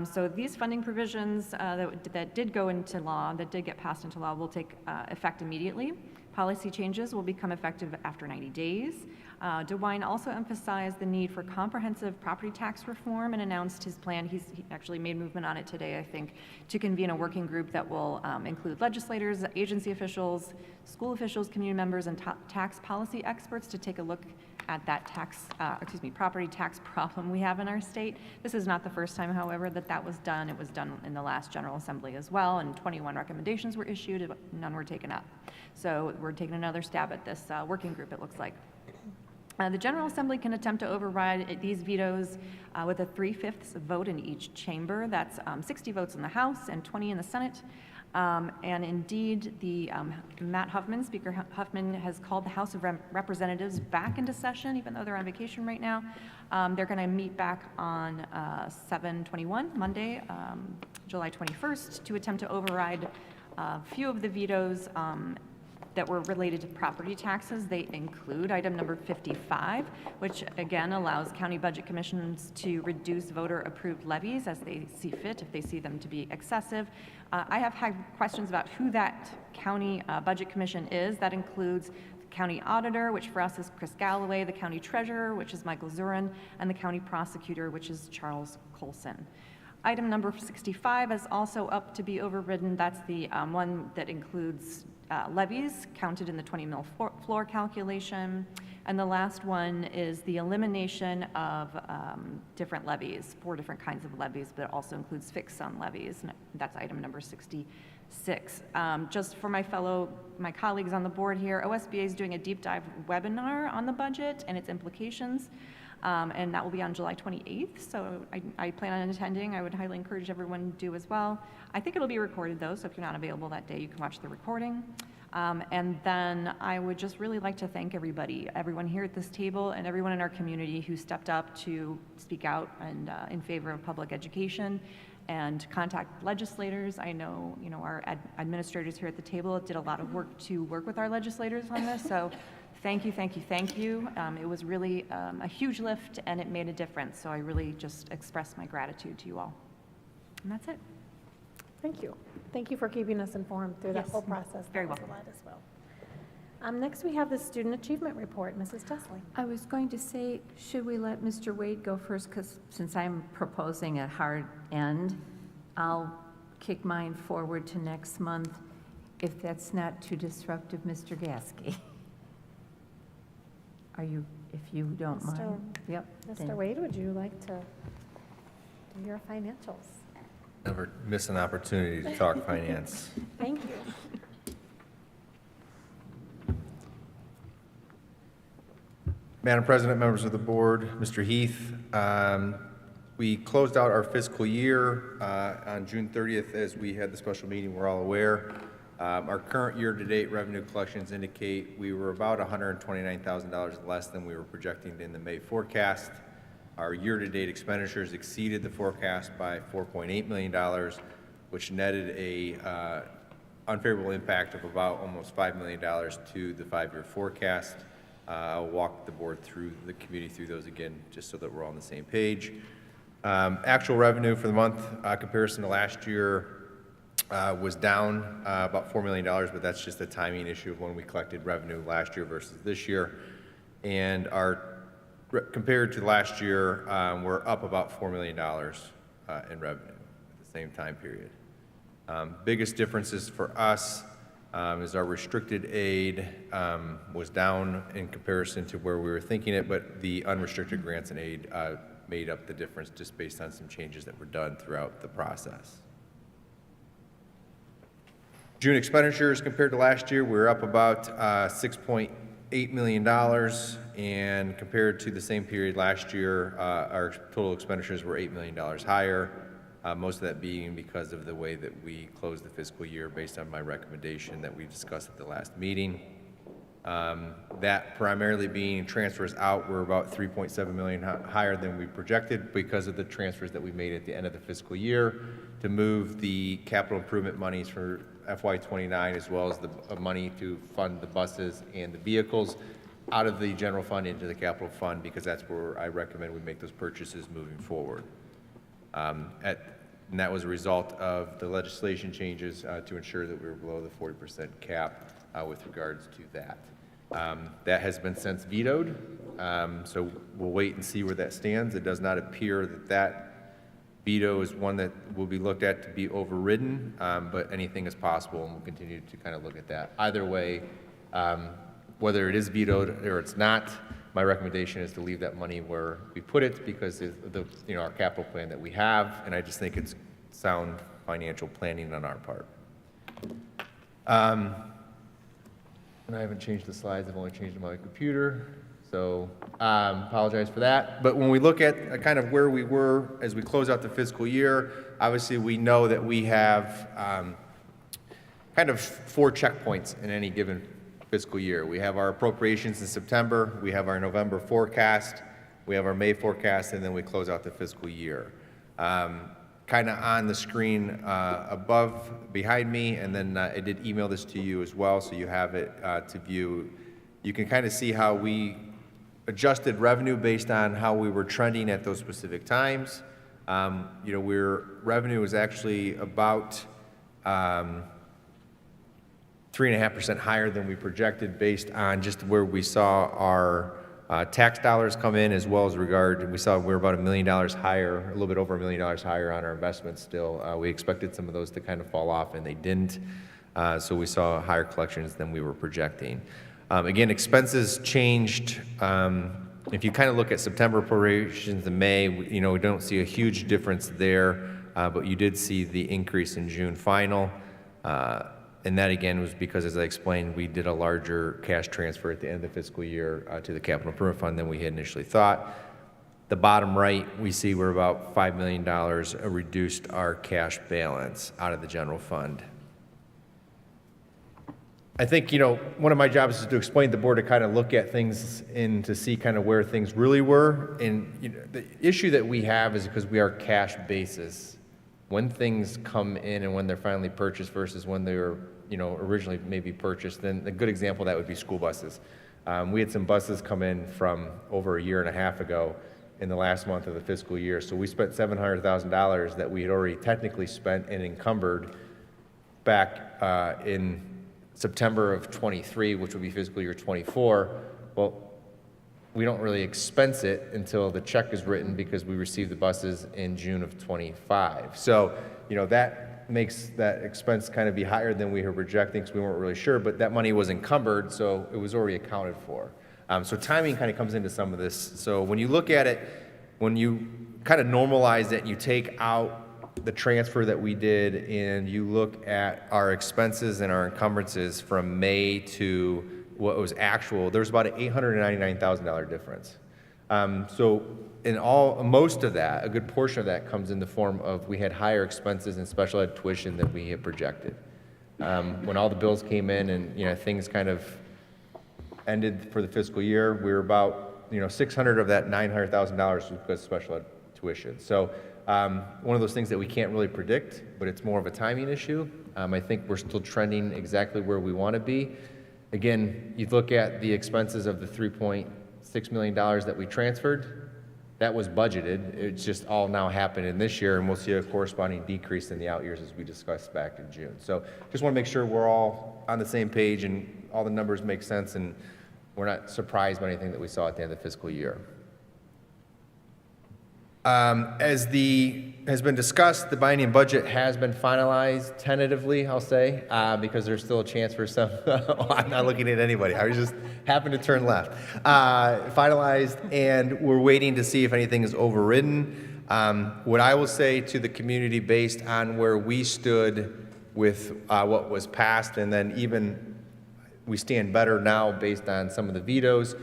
So these funding provisions that did go into law, that did get passed into law, will take effect immediately. Policy changes will become effective after 90 days. DeWine also emphasized the need for comprehensive property tax reform and announced his plan. He actually made movement on it today, I think, to convene a working group that will include legislators, agency officials, school officials, community members, and tax policy experts to take a look at that property tax problem we have in our state. This is not the first time, however, that was done. It was done in the last General Assembly as well, and 21 recommendations were issued, but none were taken up. So we're taking another stab at this working group, it looks like. The General Assembly can attempt to override these vetoes with a 3/5 vote in each chamber. That's 60 votes in the House and 20 in the Senate. And indeed, Matt Huffman, Speaker Huffman, has called the House of Representatives back into session, even though they're on vacation right now. They're going to meet back on 7/21, Monday, July 21st, to attempt to override a few of the vetoes that were related to property taxes. They include item number 55, which again allows county budget commissions to reduce voter-approved levies as they see fit, if they see them to be excessive. I have had questions about who that county budget commission is. That includes county auditor, which for us is Chris Galloway, the county treasurer, which is Michael Zurin, and the county prosecutor, which is Charles Colson. Item number 65 is also up to be overridden. That's the one that includes levies counted in the 20 mil floor calculation. And the last one is the elimination of different levies, 4 different kinds of levies, but it also includes fixed sum levies. And that's item number 66. Just for my colleagues on the board here, OSBA is doing a deep dive webinar on the budget and its implications. And that will be on July 28th, so I plan on attending. I would highly encourage everyone to do as well. I think it'll be recorded though, so if you're not available that day, you can watch the recording. And then I would just really like to thank everyone here at this table and everyone in our community who stepped up to speak out and in favor of public education and contact legislators. I know, our administrators here at the table did a lot of work to work with our legislators on this, so thank you, thank you, thank you. It was really a huge lift and it made a difference, so I really just express my gratitude to you all. And that's it. Thank you. Thank you for keeping us informed through that Yes, whole process. very That was welcome. a lot as well. Next, we have the Student Achievement Report. Mrs. Tesley. I was going to say, should we let Mr. Wade go first? Because since I'm proposing a hard end, I'll kick mine forward to next month, if that's not too disruptive, Mr. Gasky. If you don't mind? Yep. Mr. Wade, would you like to do your financials? Never miss an opportunity to talk finance. Thank you. Madam President, members of the board, Mr. Heath, we closed out our fiscal year on June 30th as we had the special meeting, we're all aware. Our current year-to-date revenue collections indicate we were about $129,000 less than we were projecting in the May forecast. Our year-to-date expenditures exceeded the forecast by $4.8 million, which netted a unfavorable impact of about almost $5 million to the 5-year forecast. I'll walk the board through the community through those again, just so that we're all on the same page. Actual revenue for the month comparison to last year was down about $4 million, but that's just a timing issue of when we collected revenue last year versus this year. And compared to last year, we're up about $4 million in revenue at the same time period. Biggest differences for us is our restricted aid was down in comparison to where we were thinking it, but the unrestricted grants and aid made up the difference just based on some changes that were done throughout the process. June expenditures compared to last year, we're up about $6.8 million, and compared to the same period last year, our total expenditures were $8 million higher, most of that being because of the way that we closed the fiscal year based on my recommendation that we discussed at the last meeting. That primarily being transfers out, we're about $3.7 million higher than we projected because of the transfers that we made at the end of the fiscal year to move the capital improvement monies for FY29 as well as the money to fund the buses and the vehicles out of the general fund into the capital fund, because that's where I recommend we make those purchases moving forward. And that was a result of the legislation changes to ensure that we were below the 40% cap with regards to that. That has been since vetoed, so we'll wait and see where that stands. It does not appear that that veto is one that will be looked at to be overridden, but anything is possible, and we'll continue to kind of look at that. Either way, whether it is vetoed or it's not, my recommendation is to leave that money where we put it because of the our capital plan that we have, and I just think it's sound financial planning on our part. And I haven't changed the slides, I've only changed them on my computer, so apologize for that. But when we look at kind of where we were as we close out the fiscal year, obviously we know that we have kind of 4 checkpoints in any given fiscal year. We have our appropriations in September, we have our November forecast, we have our May forecast, and then we close out the fiscal year. Kind of on the screen behind me, and then I did email this to you as well, so you have it to view. You can kind of see how we adjusted revenue based on how we were trending at those specific times. Revenue is actually about 3.5% higher than we projected based on just where we saw our tax dollars come in, as well as we saw we're about $1 million higher, a little bit over $1 million higher on our investments still. We expected some of those to kind of fall off, and they didn't. So we saw higher collections than we were projecting. Again, expenses changed. If you kind of look at September appropriations to May, we don't see a huge difference there, but you did see the increase in June final. And that, again, was because, as I explained, we did a larger cash transfer at the end of the fiscal year to the Capital Improvement Fund than we had initially thought. The bottom right, we see we're about $5 million reduced our cash balance out of the general fund. I think, one of my jobs is to explain to the board to kind of look at things and to see kind of where things really were. And the issue that we have is because we are cash basis. When things come in and when they're finally purchased versus when they were originally maybe purchased, then a good example of that would be school buses. We had some buses come in from over a year and a half ago in the last month of the fiscal year. So we spent $700,000 that we had already technically spent and encumbered back in September of 23, which would be fiscal year 24. Well, we don't really expense it until the check is written because we received the buses in June of 25. So, that makes that expense kind of be higher than we were projecting because we weren't really sure, but that money was encumbered, so it was already accounted for. So timing kind of comes into some of this. So when you look at it, when you kind of normalize it, you take out the transfer that we did and you look at our expenses and our encumbrances from May to what was actual, there's about an $899,000 difference. So most of that, a good portion of that comes in the form of we had higher expenses in special ed tuition than we had projected. When all the bills came in and things kind of ended for the fiscal year, we were about $600 of that $900,000 was because of special ed tuition. So one of those things that we can't really predict, but it's more of a timing issue. I think we're still trending exactly where we want to be. Again, you look at the expenses of the $3.6 million that we transferred, that was budgeted. It's just all now happened in this year, and we'll see a corresponding decrease in the out years as we discussed back in June. So just want to make sure we're all on the same page and all the numbers make sense and we're not surprised by anything that we saw at the end of the fiscal year. As has been discussed, the biennium budget has been finalized tentatively, I'll say, because there's still a chance for some, I'm not looking at anybody, I was just happened to turn left. Finalized, and we're waiting to see if anything is overridden. What I will say to the community based on where we stood with what was passed, and then even we stand better now based on some of the vetoes,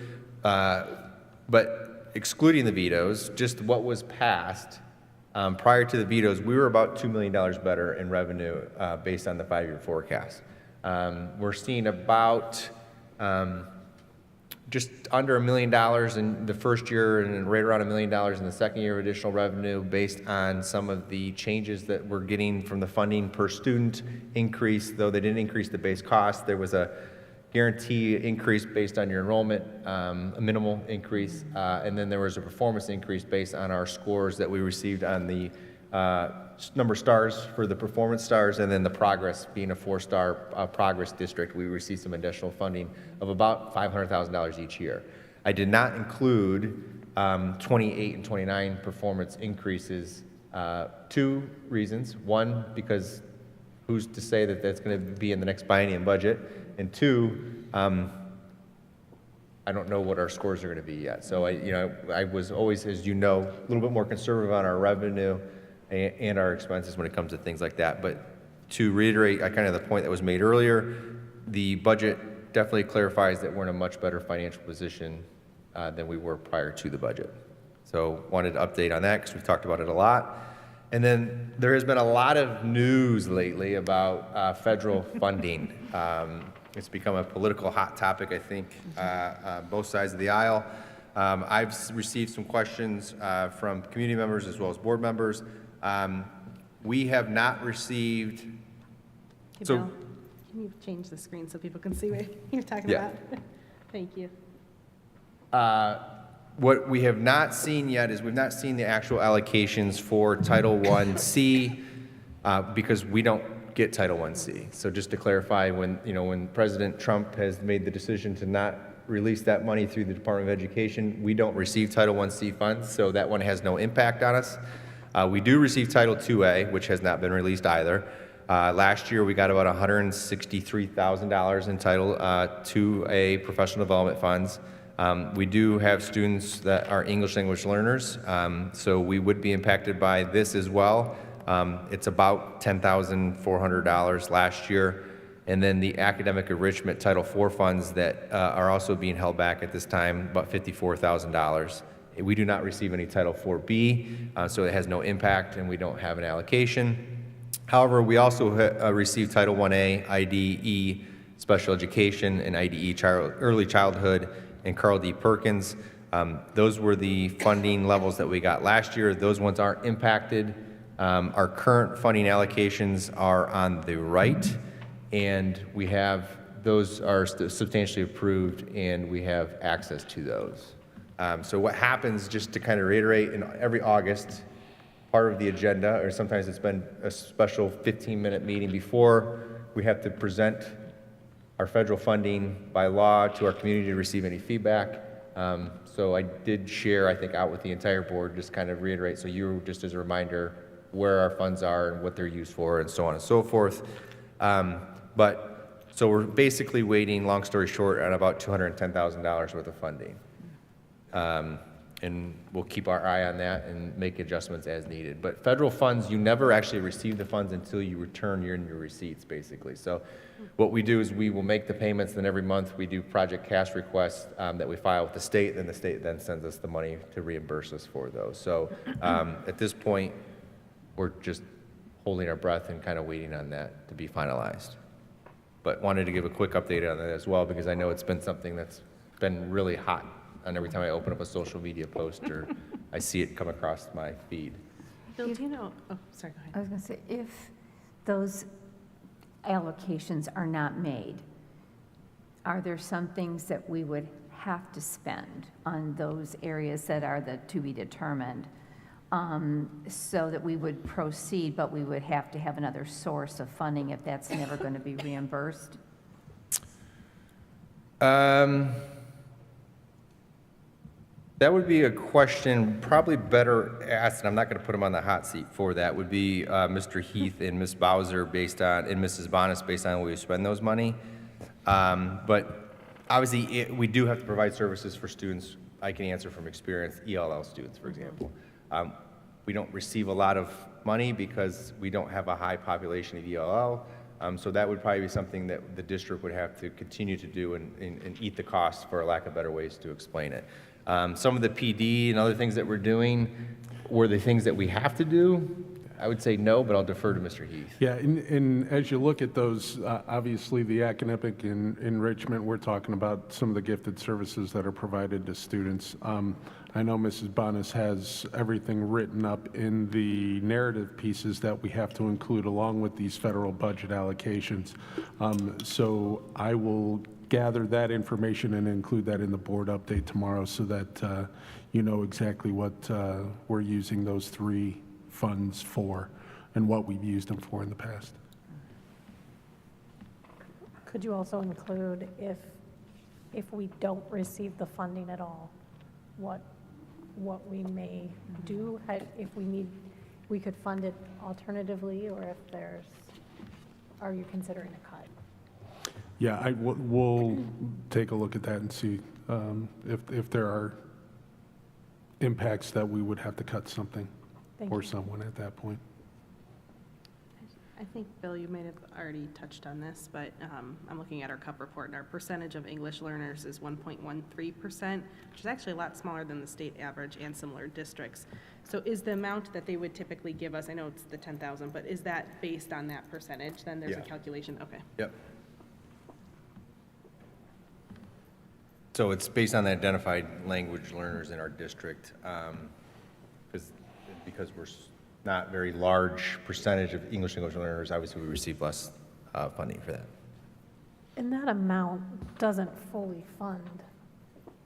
but excluding the vetoes, just what was passed prior to the vetoes, we were about $2 million better in revenue based on the 5-year forecast. We're seeing about just under $1 million in the first year and right around $1 million in the second year of additional revenue based on some of the changes that we're getting from the funding per student increase. Though they didn't increase the base cost, there was a guarantee increase based on your enrollment, a minimal increase, and then there was a performance increase based on our scores that we received on the number of stars for the performance stars, and then the progress being a 4-star progress district, we received some additional funding of about $500,000 each year. I did not include 28 and 29 performance increases. 2 reasons. 1, because who's to say that that's going to be in the next biennium budget? And 2, I don't know what our scores are going to be yet. So I was always, as you know, a little bit more conservative on our revenue and our expenses when it comes to things like that. But to reiterate kind of the point that was made earlier, the budget definitely clarifies that we're in a much better financial position than we were prior to the budget. So wanted to update on that because we've talked about it a lot. And then there has been a lot of news lately about federal funding. It's become a political hot topic, I think, both sides of the aisle. I've received some questions from community members as well as board members. We have not received. Hey, So, Bill, can you change the screen so people can see what you're talking Yeah. about? Thank you. What we have not seen yet is we've not seen the actual allocations for Title I-C because we don't get Title I-C. So just to clarify, when President Trump has made the decision to not release that money through the Department of Education, we don't receive Title I-C funds, so that one has no impact on us. We do receive Title II-A, which has not been released either. Last year, we got about $163,000 in Title II-A professional development funds. We do have students that are English language learners, so we would be impacted by this as well. It's about $10,400 last year. And then the academic enrichment Title IV funds that are also being held back at this time, about $54,000. We do not receive any Title IV-B, so it has no impact, and we don't have an allocation. However, we also receive Title I-A, IDE, special education, and IDE, early childhood, and Carl D. Perkins. Those were the funding levels that we got last year. Those ones aren't impacted. Our current funding allocations are on the right, and we have, those are substantially approved, and we have access to those. So what happens, just to kind of reiterate, in every August, part of the agenda, or sometimes it's been a special 15-minute meeting before, we have to present our federal funding by law to our community to receive any feedback. So I did share, I think, out with the entire board, just kind of reiterate, so you, just as a reminder, where our funds are and what they're used for and so on and so forth. So we're basically waiting, long story short, on about $210,000 worth of funding. And we'll keep our eye on that and make adjustments as needed. But federal funds, you never actually receive the funds until you return your receipts, basically. So what we do is we will make the payments, then every month we do project cash requests that we file with the state, and the state then sends us the money to reimburse us for those. So at this point, we're just holding our breath and kind of waiting on that to be finalized. But wanted to give a quick update on that as well, because I know it's been something that's been really hot, and every time I open up a social media post or I see it come across my feed. Bill, do you know, oh, sorry, go ahead. I was going to say, if those allocations are not made, are there some things that we would have to spend on those areas that are the to be determined, so that we would proceed, but we would have to have another source of funding if that's never going to be reimbursed? That would be a question probably better asked, and I'm not going to put him on the hot seat for that, would be Mr. Heath and Ms. Bowser and Mrs. Bonas based on where we spend those money. But obviously, we do have to provide services for students. I can answer from experience, ELL students, for example. We don't receive a lot of money because we don't have a high population of ELL. So that would probably be something that the district would have to continue to do and eat the cost, for lack of better ways to explain it. Some of the PD and other things that we're doing, were the things that we have to do? I would say no, but I'll defer to Mr. Heath. Yeah, and as you look at those, obviously the academic enrichment, we're talking about some of the gifted services that are provided to students. I know Mrs. Bonas has everything written up in the narrative pieces that we have to include along with these federal budget allocations. So I will gather that information and include that in the board update tomorrow so that you know exactly what we're using those three funds for and what we've used them for in the past. Could you also include if we don't receive the funding at all, what we may do, if we could fund it alternatively, or if are you considering a cut? Yeah, we'll take a look at that and see if there are impacts that we would have to cut something or someone at that point. I think, Bill, you may have already touched on this, but I'm looking at our CUP report, and our percentage of English learners is 1.13%, which is actually a lot smaller than the state average and similar districts. So is the amount that they would typically give us, I know it's the 10,000, but is that based on that percentage? Then there's a calculation, okay. Yep. So it's based on the identified language learners in our district, because we're not very large percentage of English language learners, obviously we receive less funding for that. And that amount doesn't fully fund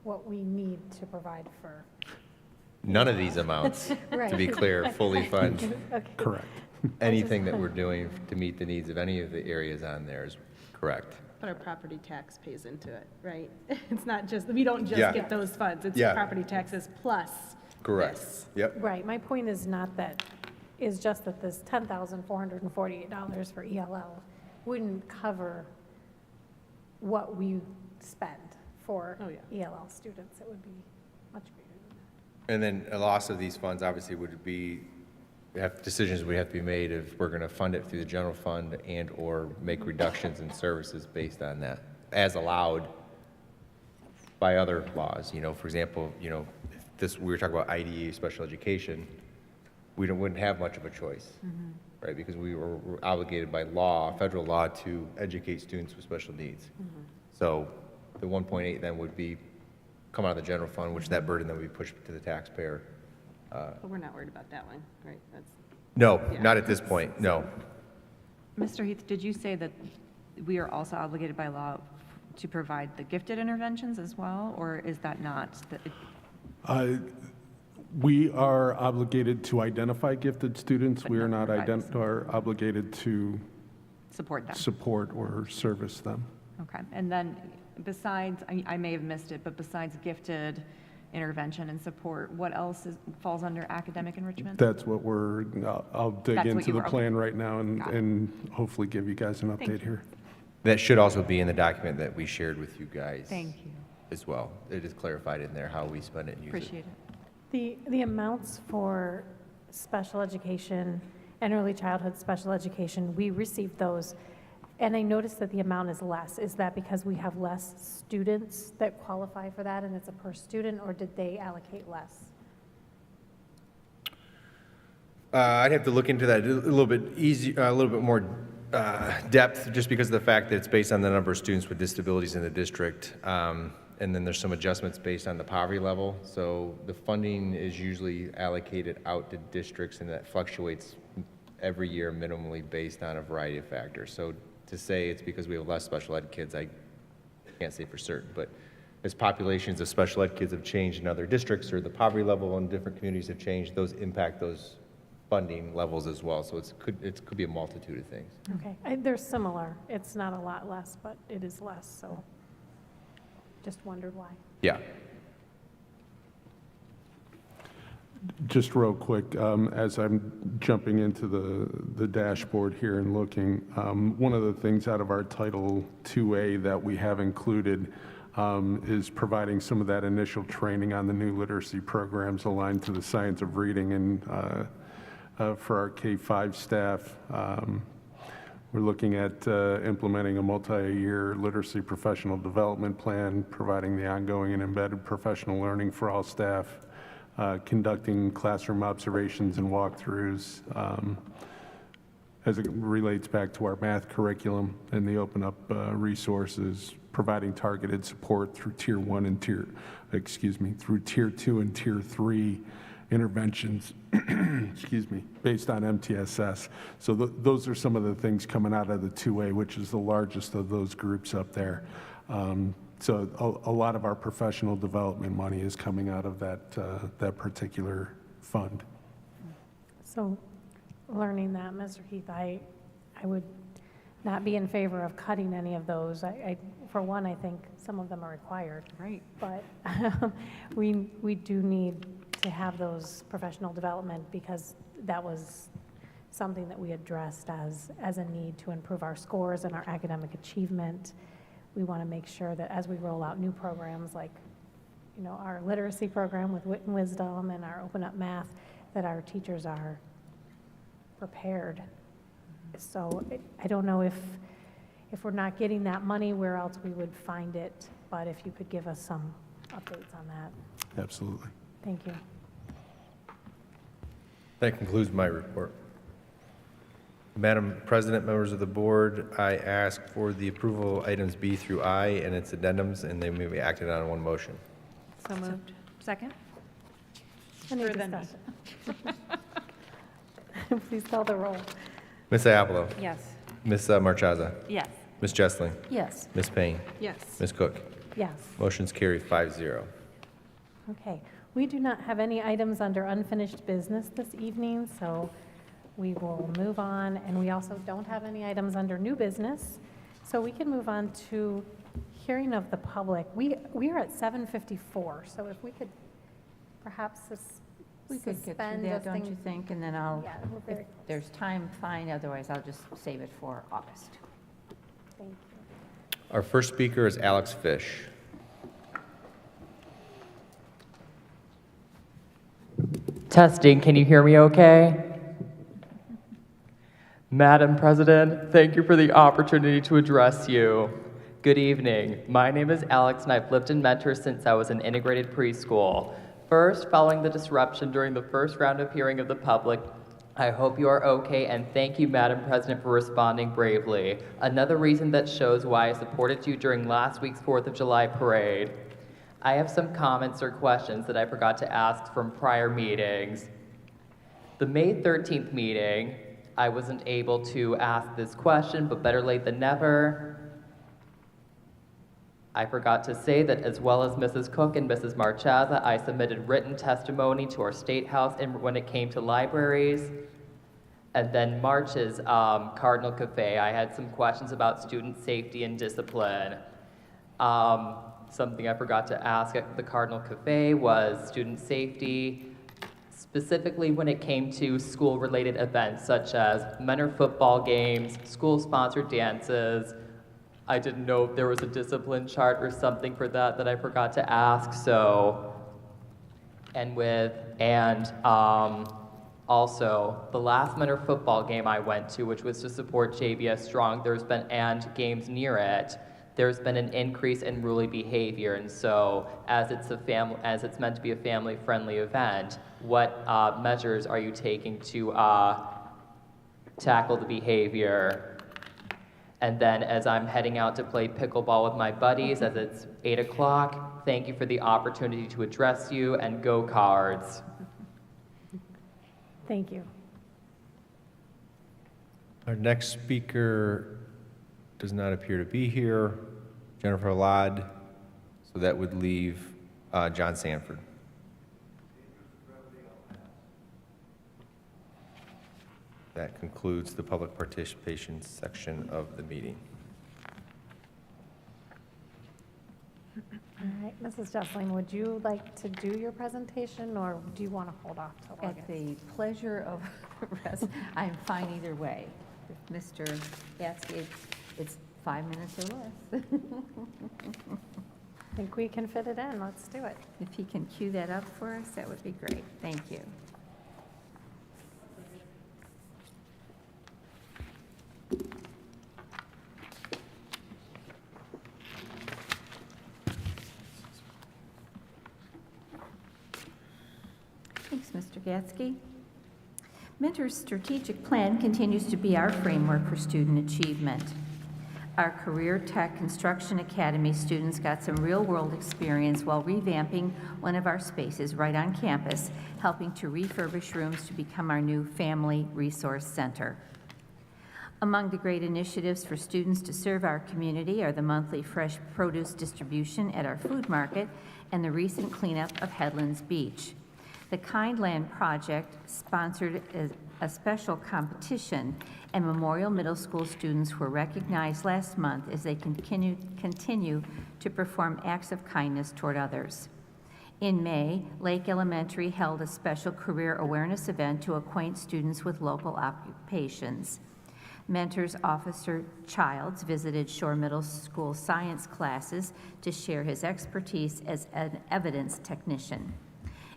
what we need to provide for. None of these amounts, Right. to be clear, fully fund. Okay. Correct. anything that we're doing to meet the needs of any of the areas on there is correct. But our property tax pays into it, right? It's not just, we don't just Yeah. get those funds, it's Yeah. property taxes plus Correct. this. Yep. Right, my point is not that, is just that this $10,448 for ELL wouldn't cover what we spend for Oh, yeah. ELL students. It would be much greater than that. And then a loss of these funds obviously would be, decisions would have to be made if we're going to fund it through the general fund and/or make reductions in services based on that, as allowed by other laws. You know, for example, you know, if this, we were talking about IDE, special education, we wouldn't have much of a choice, right? Because we're obligated by law, federal law, to educate students with special needs. So the 1.8 then would be, come out of the general fund, which that burden then would be pushed to the taxpayer. But we're not worried about that one, right? That's, No, Yeah. not at this point, no. Mr. Heath, did you say that we are also obligated by law to provide the gifted interventions as well, or is that not? We are obligated to identify gifted students. But We are not not provide are obligated to Support them? support or service them. Okay, and then besides, I may have missed it, but besides gifted intervention and support, what else falls under academic enrichment? That's what I'll dig That's what into you the were- plan right now Got it. and hopefully give you guys an update here. That should also be in the document that we shared with you guys. Thank you, As well. It is clarified in there how we spend it and use it. appreciate it. The amounts for special education and early childhood special education, we received those, and I noticed that the amount is less. Is that because we have less students that qualify for that and it's a per student, or did they allocate less? I'd have to look into that a little bit more depth, just because of the fact that it's based on the number of students with disabilities in the district. And then there's some adjustments based on the poverty level. So the funding is usually allocated out to districts, and that fluctuates every year minimally based on a variety of factors. So to say it's because we have less special ed kids, I can't say for certain. But as populations of special ed kids have changed in other districts, or the poverty level in different communities have changed, those impact those funding levels as well. So it could be a multitude of things. Okay, they're similar. It's not a lot less, but it is less, so just wondered why. Yeah. Just real quick, as I'm jumping into the dashboard here and looking, one of the things out of our Title IIA that we have included is providing some of that initial training on the new literacy programs aligned to the science of reading and for our K-5 staff. We're looking at implementing a multi-year literacy professional development plan, providing the ongoing and embedded professional learning for all staff, conducting classroom observations and walkthroughs as it relates back to our math curriculum and the open up resources, providing targeted support through tier 2 and tier 3 interventions, based on MTSS. So those are some of the things coming out of the 2A, which is the largest of those groups up there. So a lot of our professional development money is coming out of that particular fund. So, learning that, Mr. Heath, I would not be in favor of cutting any of those. For one, I think some of them are required. Right. But we do need to have those professional development, because that was something that we addressed as a need to improve our scores and our academic achievement. We want to make sure that as we roll out new programs like, you know, our literacy program with Wit and Wisdom and our Open Up Math, that our teachers are prepared. So I don't know if we're not getting that money, where else we would find it, but if you could give us some updates on that. Absolutely. Thank you. That concludes my report. Madam President, members of the board, I ask for the approval of items B through I and its addendums, and they may be acted on in one motion. So moved. Second? Any Further than me. discussion? Please call the roll. Ms. Iapolo. Yes. Ms. Marchaza. Yes. Ms. Jessling. Yes. Ms. Payne. yes. Ms. Cook. Yes. Motion's carried 5-0. Okay. We do not have any items under unfinished business this evening, so we will move on, and we also don't have any items under new business, so we can move on to hearing of the public. We are at 7:54, so if we could perhaps We could get suspend through that, just don't thing- you think? And then I'll, Yeah, we're if very there's time, fine, otherwise I'll just save it for August. Thank you. Our first speaker is Alex Fish. Testing, can you hear me okay? Madam President, thank you for the opportunity to address you. Good evening. My name is Alex and I've lived in Mentor since I was in integrated preschool. First, following the disruption during the first round of hearing of the public, I hope you are okay and thank you, Madam President, for responding bravely. Another reason that shows why I supported you during last week's 4th of July parade. I have some comments or questions that I forgot to ask from prior meetings. The May 13th meeting, I wasn't able to ask this question, but better late than never. I forgot to say that as well as Mrs. Cook and Mrs. Marchaza, I submitted written testimony to our State House when it came to libraries. And then March's Cardinal Cafe, I had some questions about student safety and discipline. Something I forgot to ask at the Cardinal Cafe was student safety, specifically when it came to school-related events such as mentor football games, school-sponsored dances. I didn't know if there was a discipline chart or something for that I forgot to ask, so. Also, the last mentor football game I went to, which was to support JBS Strong, and games near it, there's been an increase in ruly behavior, and so as it's meant to be a family-friendly event, what measures are you taking to tackle the behavior? And then as I'm heading out to play pickleball with my buddies, as it's 8 o'clock, thank you for the opportunity to address you, and go Cards. Thank you. Our next speaker does not appear to be here. Jennifer Ladd. So that would leave John Sanford. That concludes the public participation section of the meeting. All right, Mrs. Jessling, would you like to do your presentation, or do you want to hold off till August? At the pleasure of the rest, I'm fine either way. If Mr. Gatsky, it's 5 minutes or less. I think we can fit it in. Let's do it. If he can cue that up for us, that would be great. Thank you. Thanks, Mr. Gatsky. Mentor's strategic plan continues to be our framework for student achievement. Our Career Tech Construction Academy students got some real-world experience while revamping one of our spaces right on campus, helping to refurbish rooms to become our new Family Resource Center. Among the great initiatives for students to serve our community are the monthly fresh produce distribution at our food market and the recent cleanup of Headlands Beach. The Kindland Project sponsored a special competition, and Memorial Middle School students were recognized last month as they continue to perform acts of kindness toward others. In May, Lake Elementary held a special career awareness event to acquaint students with local occupations. Mentors Officer Childs visited Shore Middle School science classes to share his expertise as an evidence technician.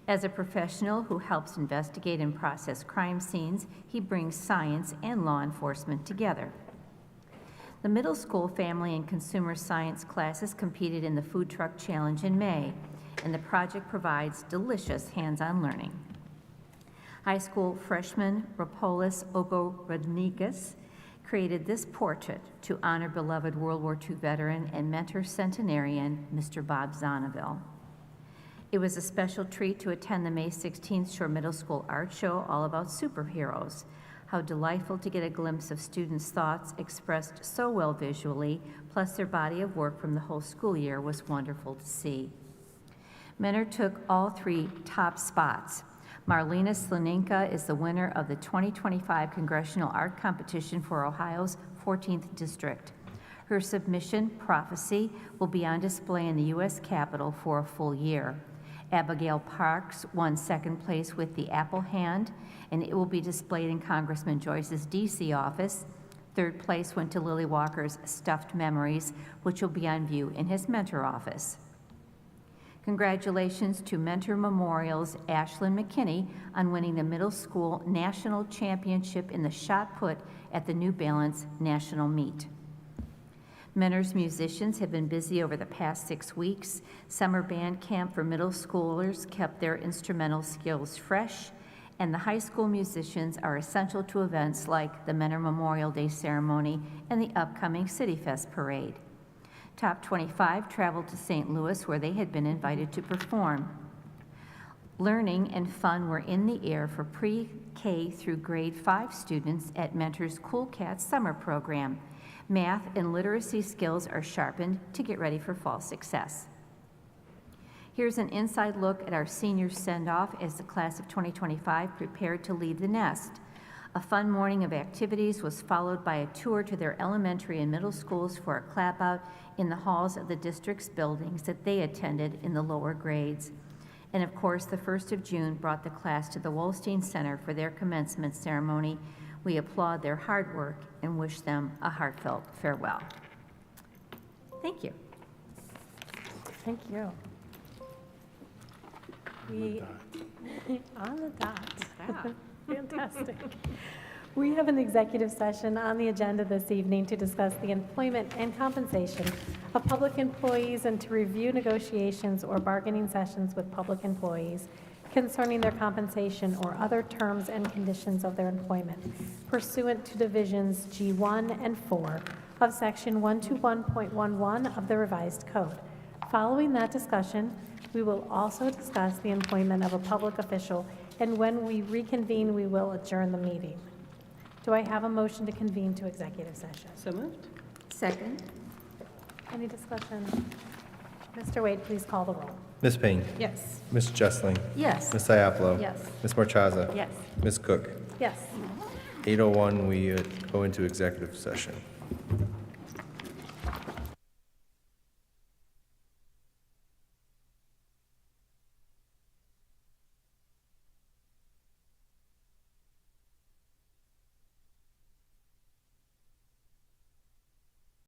As a professional who helps investigate and process crime scenes, he brings science and law enforcement together. The middle school family and consumer science classes competed in the Food Truck Challenge in May, and the project provides delicious hands-on learning. High school freshman Rapolis Ogo-Rodriguez created this portrait to honor beloved World War II veteran and mentor centenarian, Mr. Bob Zonneville. It was a special treat to attend the May 16th Shore Middle School art show all about superheroes. How delightful to get a glimpse of students' thoughts expressed so well visually, plus their body of work from the whole school year was wonderful to see. Mentor took all 3 top spots. Marlena Slaninka is the winner of the 2025 Congressional Art Competition for Ohio's 14th District. Her submission, Prophecy, will be on display in the U.S. Capitol for a full year. Abigail Parks won second place with The Apple Hand, and it will be displayed in Congressman Joyce's D.C. office. Third place went to Lily Walker's Stuffed Memories, which will be on view in his Mentor office. Congratulations to Mentor Memorial's Ashlyn McKinney on winning the middle school national championship in the shot put at the New Balance National Meet. Mentor's musicians have been busy over the past 6 weeks. Summer band camp for middle schoolers kept their instrumental skills fresh, and the high school musicians are essential to events like the Mentor Memorial Day ceremony and the upcoming City Fest parade. Top 25 traveled to St. Louis, where they had been invited to perform. Learning and fun were in the air for pre-K through grade 5 students at Mentor's Cool Cats summer program. Math and literacy skills are sharpened to get ready for fall success. Here's an inside look at our senior send-off as the class of 2025 prepared to leave the nest. A fun morning of activities was followed by a tour to their elementary and middle schools for a clap-out in the halls of the district's buildings that they attended in the lower grades. And of course, the 1st of June brought the class to the Wolstein Center for their commencement ceremony. We applaud their hard work and wish them a heartfelt farewell. Thank you. Thank you. We, on the dot. Fantastic. We have an executive session on the agenda this evening to discuss the employment and compensation of public employees and to review negotiations or bargaining sessions with public employees concerning their compensation or other terms and conditions of their employment pursuant to Divisions G1 and 4 of Section 121.11 of the Revised Code. Following that discussion, we will also discuss the employment of a public official, and when we reconvene, we will adjourn the meeting. Do I have a motion to convene to executive session? So moved. Second. Any discussion? Mr. Wade, please call the roll. Ms. Payne? Yes. Ms. Jessling? Yes. Ms. Iapolo? Yes. Ms. Marchaza? Yes. Ms. Cook? Yes. 8:01, we go into executive session.